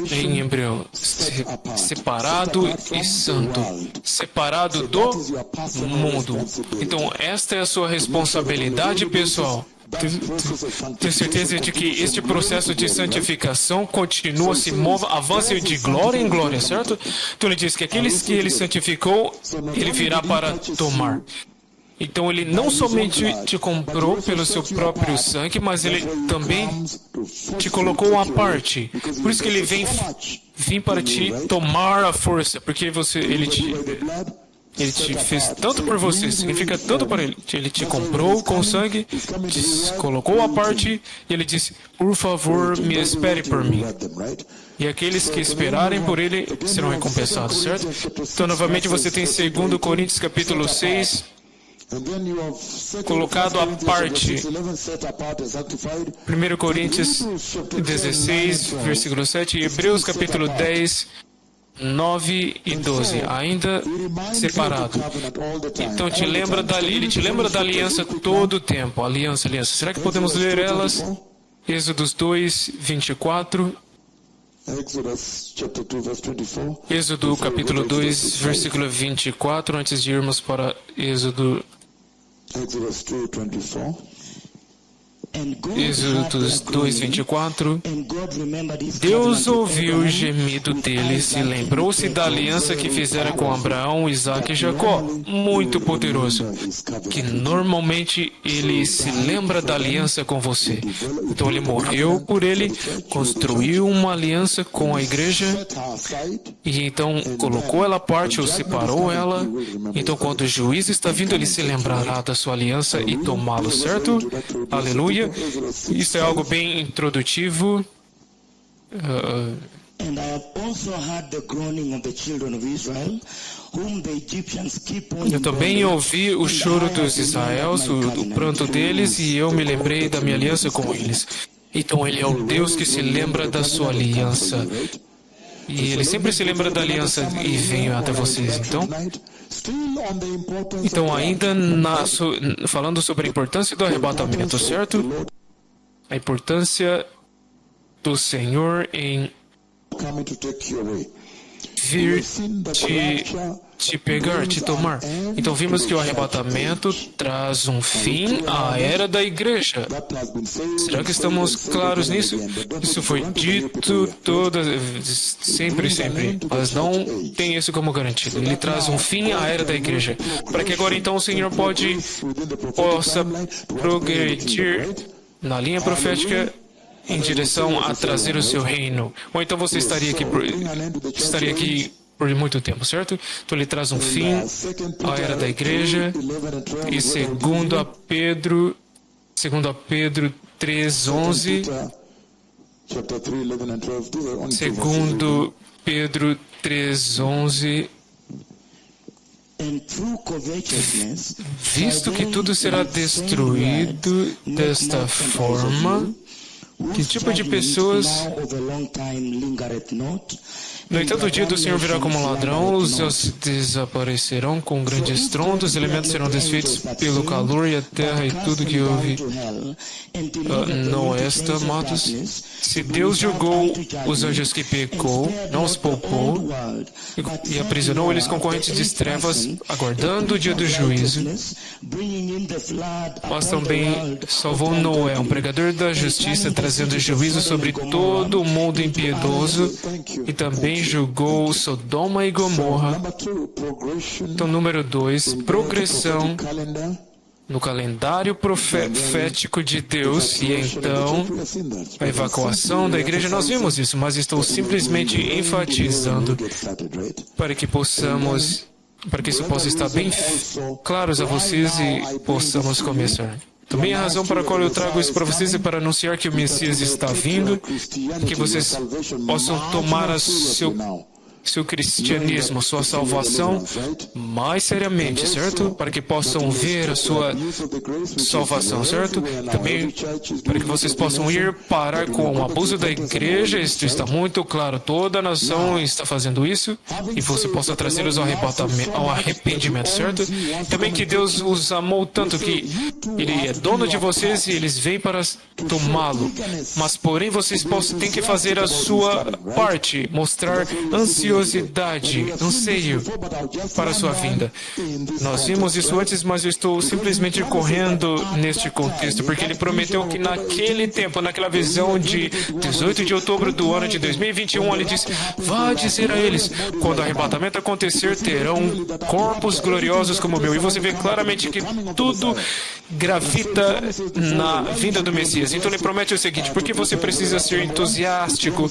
Em hebreu, separado e santo, separado do mundo. Então, esta é a sua responsabilidade pessoal. Tenho certeza de que este processo de santificação continua, se move, avança de glória em glória, certo? Então ele diz que aqueles que Ele santificou, Ele virá para tomar. Então Ele não somente te comprou pelo seu próprio sangue, mas Ele também te colocou à parte. Por isso que Ele vem para te tomar a força, porque Ele te fez tanto por você, significa tanto para Ele. Ele te comprou com sangue, te colocou à parte, e Ele disse, por favor, me espere por mim. E aqueles que esperarem por Ele serão recompensados, certo? Então, novamente, você tem 2 Coríntios capítulo 6, colocado à parte. 1 Coríntios 16, versículo 7, e Hebreus capítulo 10, 9 e 12, ainda separado. Então ele te lembra da aliança todo o tempo. Aliança. Será que podemos ler elas? Êxodos 2, 24. Êxodo capítulo 2, versículo 24, antes de irmos para Êxodo. Êxodo 2:24. Deus ouviu o gemido deles e lembrou-se da aliança que fizera com Abraão, Isaque e Jacó. Muito poderoso. Que normalmente ele se lembra da aliança com você. Então ele morreu por ele, construiu uma aliança com a igreja e então colocou ela à parte ou separou ela. Então quando o juiz está vindo, ele se lembrará da sua aliança e tomá-lo, certo? Aleluia. Isso é algo bem introdutivo. Eu também ouvi o choro dos israelenses, o pranto deles, e eu me lembrei da minha aliança com eles. Então ele é o Deus que se lembra da sua aliança. E ele sempre se lembra da aliança e vem até vocês. Então ainda falando sobre a importância do arrebatamento, certo? A importância do Senhor em vir te pegar, te tomar. Então vimos que o arrebatamento traz um fim à era da igreja. Será que estamos claros nisso? Isso foi dito sempre, mas não tem isso como garantido. Ele traz um fim à era da igreja. Para que agora então o Senhor possa progredir na linha profética em direção a trazer o seu reino. Ou então você estaria aqui por muito tempo, certo? Então ele traz um fim à era da igreja. E segundo a Pedro 3:11, segundo Pedro 3:11, visto que tudo será destruído desta forma, que tipo de pessoas... No entanto, o dia do Senhor virá como um ladrão, os céus desaparecerão com grandes estrondos, os elementos serão desfeitos pelo calor e a terra e tudo que houve. Não esta, amados, se Deus julgou os anjos que pecou, não os poupou e aprisionou eles com correntes de trevas, aguardando o dia do juízo, mas também salvou Noé, um pregador da justiça, trazendo juízo sobre todo o mundo impiedoso, e também julgou Sodoma e Gomorra. Então, número 2, progressão no calendário profético de Deus, e então a evacuação da igreja. Nós vimos isso, mas estou simplesmente enfatizando para que isso possa estar bem claros a vocês e possamos começar. Também a razão para a qual eu trago isso para vocês é para anunciar que o Messias está vindo, que vocês possam tomar seu cristianismo, sua salvação mais seriamente, certo? Para que possam ver a sua salvação, certo? Também para que vocês possam ir parar com o abuso da igreja. Isso está muito claro. Toda a nação está fazendo isso, e você possa trazê-los ao arrependimento, certo? Também que Deus os amou tanto que Ele é dono de vocês e eles vêm para tomá-lo. Mas porém vocês têm que fazer a sua parte, mostrar ansiosidade, anseio para a sua vinda. Nós vimos isso antes, mas eu estou simplesmente correndo neste contexto, porque ele prometeu que naquele tempo, naquela visão de 18 de outubro do ano de 2021, ele disse: vá dizer a eles, quando o arrebatamento acontecer, terão corpos gloriosos como o meu. E você vê claramente que tudo gravita na vinda do Messias. Então ele promete o seguinte: por que você precisa ser entusiástico?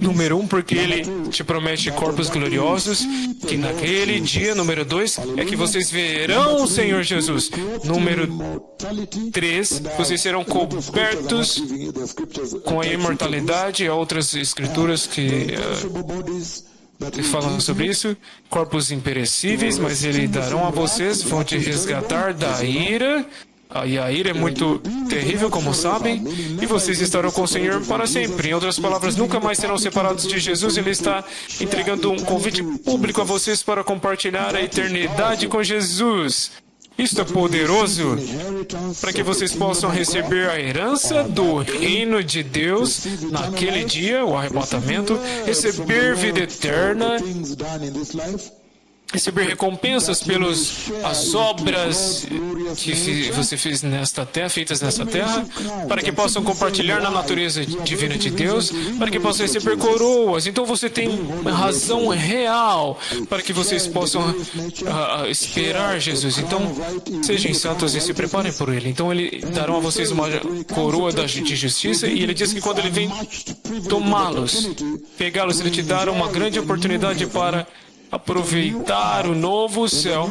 Número 1, porque ele te promete corpos gloriosos, que naquele dia, número 2, é que vocês verão o Senhor Jesus. Número 3, vocês serão cobertos com a imortalidade. Há outras escrituras que falam sobre isso. Corpos imperecíveis, mas Ele darão a vocês, vão te resgatar da ira. E a ira é muito terrível, como sabem, e vocês estarão com o Senhor para sempre. Em outras palavras, nunca mais serão separados de Jesus. Ele está entregando um convite público a vocês para compartilhar a eternidade com Jesus. Isto é poderoso para que vocês possam receber a herança do reino de Deus naquele dia, o arrebatamento, receber vida eterna. receber recompensas pelas as obras que você fez nesta terra, feitas nesta terra, para que possam compartilhar na natureza divina de Deus, para que possam receber coroas. Então você tem razão real para que vocês possam esperar Jesus. Então sejam santos e se preparem por Ele. Então Ele dará a vocês uma coroa de justiça, e Ele diz que quando Ele vem tomá-los, pegá-los, Ele te dará uma grande oportunidade para aproveitar o novo céu,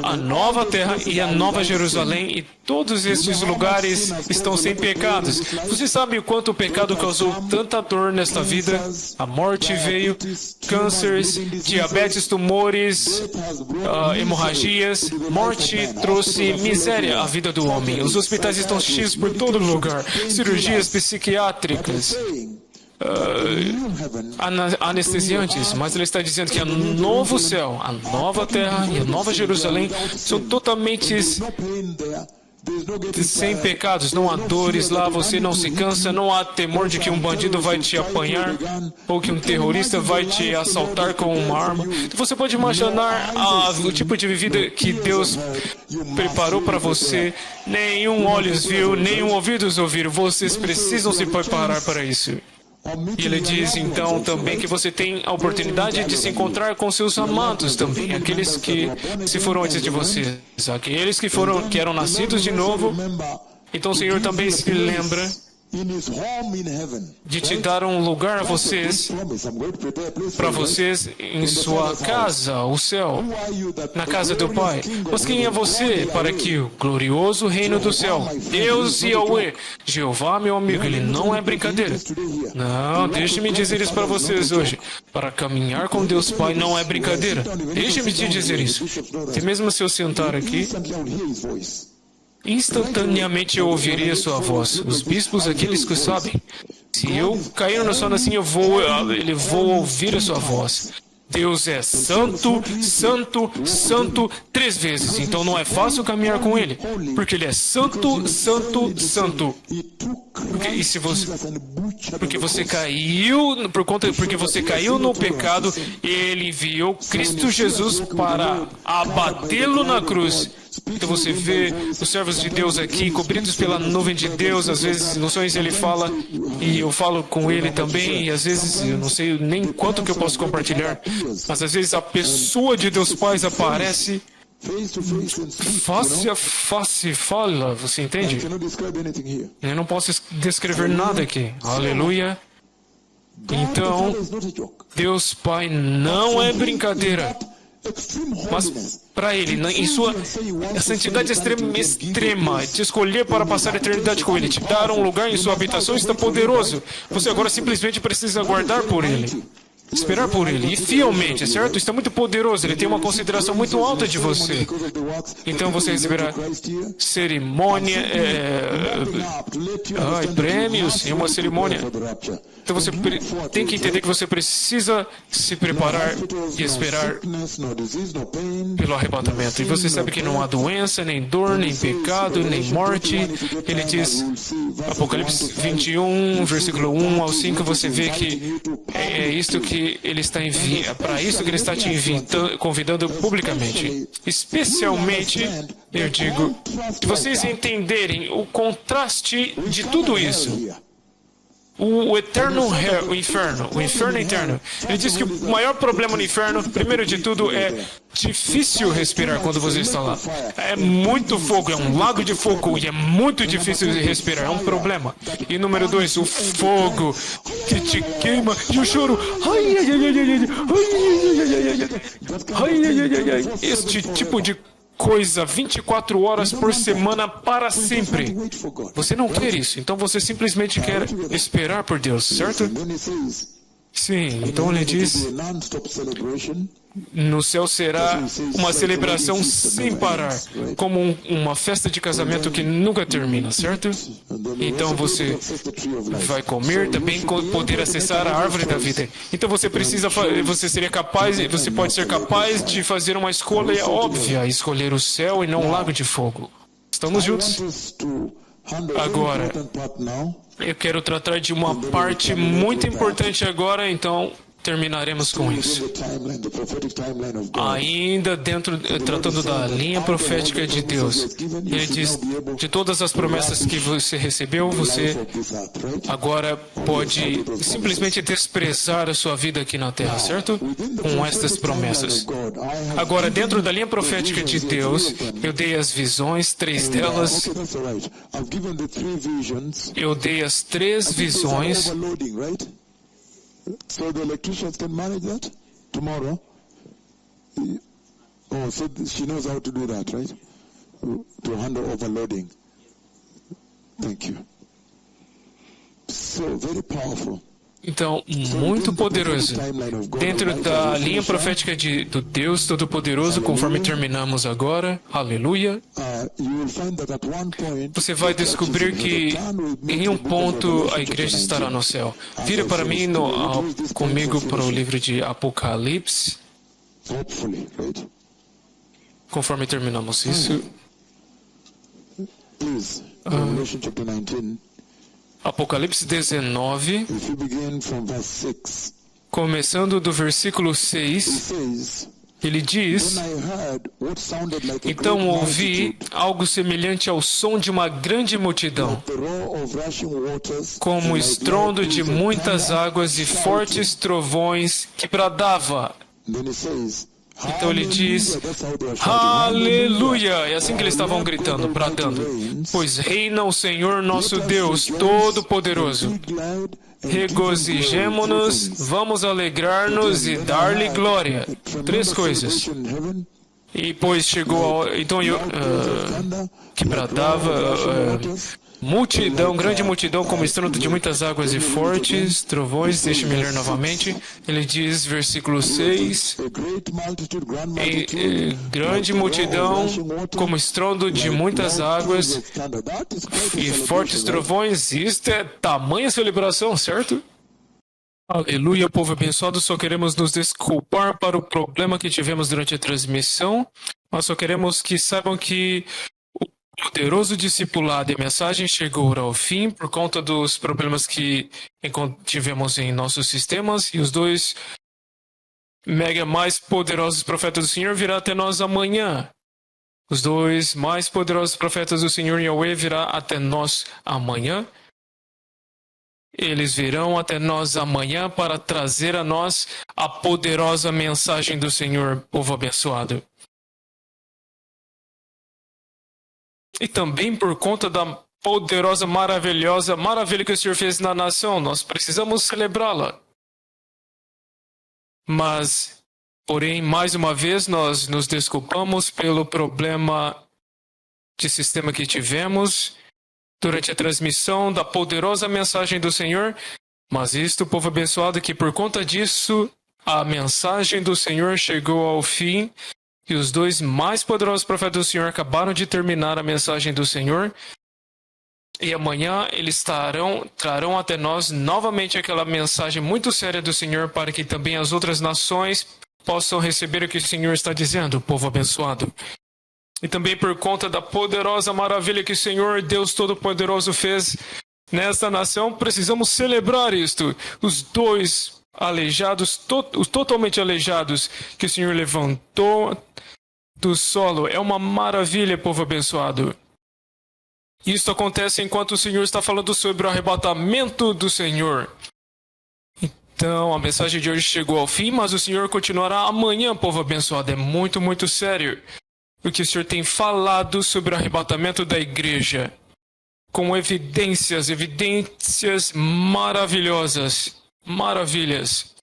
a nova terra e a nova Jerusalém, e todos estes lugares estão sem pecados. Você sabe o quanto o pecado causou tanta dor nesta vida? A morte veio, cânceres, diabetes, tumores, hemorragias. Morte trouxe miséria à vida do homem. Os hospitais estão cheios por todo lugar, cirurgias psiquiátricas, anestesiantes, mas ele está dizendo que o novo céu, a nova terra e a nova Jerusalém são totalmente sem pecados. Não há dores lá, você não se cansa, não há temor de que um bandido vai te apanhar ou que um terrorista vai te assaltar com uma arma. Você pode imaginar o tipo de vida que Deus preparou para você. Nenhum olhos viu, nenhum ouvidos ouviram. Vocês precisam se preparar para isso. E ele diz então também que você tem a oportunidade de se encontrar com seus amados também, aqueles que se foram antes de você, aqueles que eram nascidos de novo. Então o Senhor também se lembra de te dar um lugar a vocês, para vocês em sua casa, o céu, na casa do Pai. Mas quem é você para que o glorioso reino do céu, Deus Yahweh, Jeová, meu amigo, ele não é brincadeira. Não, deixe-me dizer isso para vocês hoje. Para caminhar com Deus Pai não é brincadeira. Deixe-me te dizer isso. Até mesmo se eu sentar aqui, instantaneamente eu ouvirei a sua voz. Os bispos, aqueles que sabem. Se eu cair no sono assim, eu vou ouvir a sua voz. Deus é santo, santo, santo 3 vezes. Então não é fácil caminhar com Ele, porque Ele é santo, santo, santo. Porque você caiu no pecado, Ele enviou Cristo Jesus para abatê-lo na cruz. Então você vê os servos de Deus aqui, cobridos pela nuvem de Deus. Às vezes, nos sonhos ele fala, e eu falo com ele também, e às vezes eu não sei nem quanto que eu posso compartilhar, mas às vezes a pessoa de Deus Pai aparece face a face, fala, você entende? Eu não posso descrever nada aqui. Aleluia. Então, Deus Pai não é brincadeira. Mas para Ele, em sua santidade extrema, te escolher para passar a eternidade com Ele, te dar um lugar em sua habitação, está poderoso. Você agora simplesmente precisa aguardar por Ele, esperar por Ele, e fielmente, certo? Está muito poderoso, Ele tem uma consideração muito alta de você. Então você receberá cerimônia, prêmios e uma cerimônia. Então você tem que entender que você precisa se preparar e esperar pelo arrebatamento. E você sabe que não há doença, nem dor, nem pecado, nem morte. Ele diz, Apocalipse 21, versículo 1 ao 5, você vê que é isto que Ele está para isso que Ele está te convidando publicamente. Especialmente, eu digo, se vocês entenderem o contraste de tudo isso, o inferno eterno. Ele diz que o maior problema no inferno, primeiro de tudo, é difícil respirar quando você está lá. É muito fogo, é um lago de fogo e é muito difícil de respirar, é um problema. E número 2, o fogo que te queima e o choro. Este tipo de coisa 24 horas por semana para sempre. Você não quer isso, então você simplesmente quer esperar por Deus, certo? Sim, então ele diz, no céu será uma celebração sem parar, como uma festa de casamento que nunca termina, certo? Então você vai comer, também poder acessar a árvore da vida. Então você pode ser capaz de fazer uma escolha óbvia, escolher o céu e não um lago de fogo. Estamos juntos? Agora, eu quero tratar de uma parte muito importante agora, então terminaremos com isso. Within the timeline, the prophetic timeline of God. Ainda tratando da linha profética de Deus. Ele diz, de todas as promessas que você recebeu, você agora pode simplesmente desprezar a sua vida aqui na terra, certo? Com estas promessas. Agora, dentro da linha profética de Deus, eu dei as visões, 3 delas. Eu dei as 3 visões. So the electricians can manage that tomorrow. Oh, so she knows how to do that, right? To handle overloading. Thank you. So very powerful. Então, muito poderoso. Dentro da linha profética do Deus Todo-Poderoso, conforme terminamos agora, aleluia, você vai descobrir que em um ponto a igreja estará no céu. Vira para mim comigo para o livro de Apocalipse, conforme terminamos isso. Apocalipse 19, começando do versículo 6, ele diz: Então ouvi algo semelhante ao som de uma grande multidão, como o estrondo de muitas águas e fortes trovões que bradava. Então ele diz, aleluia! É assim que eles estavam gritando, bradando. Pois reina o Senhor nosso Deus Todo-Poderoso. Regozijemo-nos, vamos alegrar-nos e dar-lhe glória. 3 coisas. E pois chegou, então eu, que bradava, multidão, grande multidão, como estrondo de muitas águas e fortes trovões. Deixe-me ler novamente. Ele diz, versículo 6, grande multidão, como estrondo de muitas águas e fortes trovões. Isto é tamanha celebração, certo? Aleluia, povo abençoado. Só queremos nos desculpar para o problema que tivemos durante a transmissão. Nós só queremos que saibam que o poderoso discipulado e a mensagem chegou ao fim por conta dos problemas que tivemos em nossos sistemas, e os 2 mega mais poderosos profetas do Senhor virão até nós amanhã. Os 2 mais poderosos profetas do Senhor Yahweh virão até nós amanhã. Eles virão até nós amanhã para trazer a nós a poderosa mensagem do Senhor, povo abençoado. E também por conta da poderosa, maravilha que o Senhor fez na nação, nós precisamos celebrá-la. Mas, porém, mais uma vez, nós nos desculpamos pelo problema de sistema que tivemos durante a transmissão da poderosa mensagem do Senhor. Mas isto, povo abençoado, que por conta disso, a mensagem do Senhor chegou ao fim. E os 2 mais poderosos profetas do Senhor acabaram de terminar a mensagem do Senhor. E amanhã eles trarão até nós novamente aquela mensagem muito séria do Senhor, para que também as outras nações possam receber o que o Senhor está dizendo, povo abençoado. E também por conta da poderosa maravilha que o Senhor, Deus Todo-Poderoso, fez nesta nação, precisamos celebrar isto. Os 2 aleijados, os totalmente aleijados, que o Senhor levantou do solo. É uma maravilha, povo abençoado. Isso acontece enquanto o Senhor está falando sobre o arrebatamento do Senhor. Então, a mensagem de hoje chegou ao fim, mas o Senhor continuará amanhã, povo abençoado. É muito, muito sério o que o Senhor tem falado sobre o arrebatamento da igreja, com evidências maravilhosas. Maravilhas.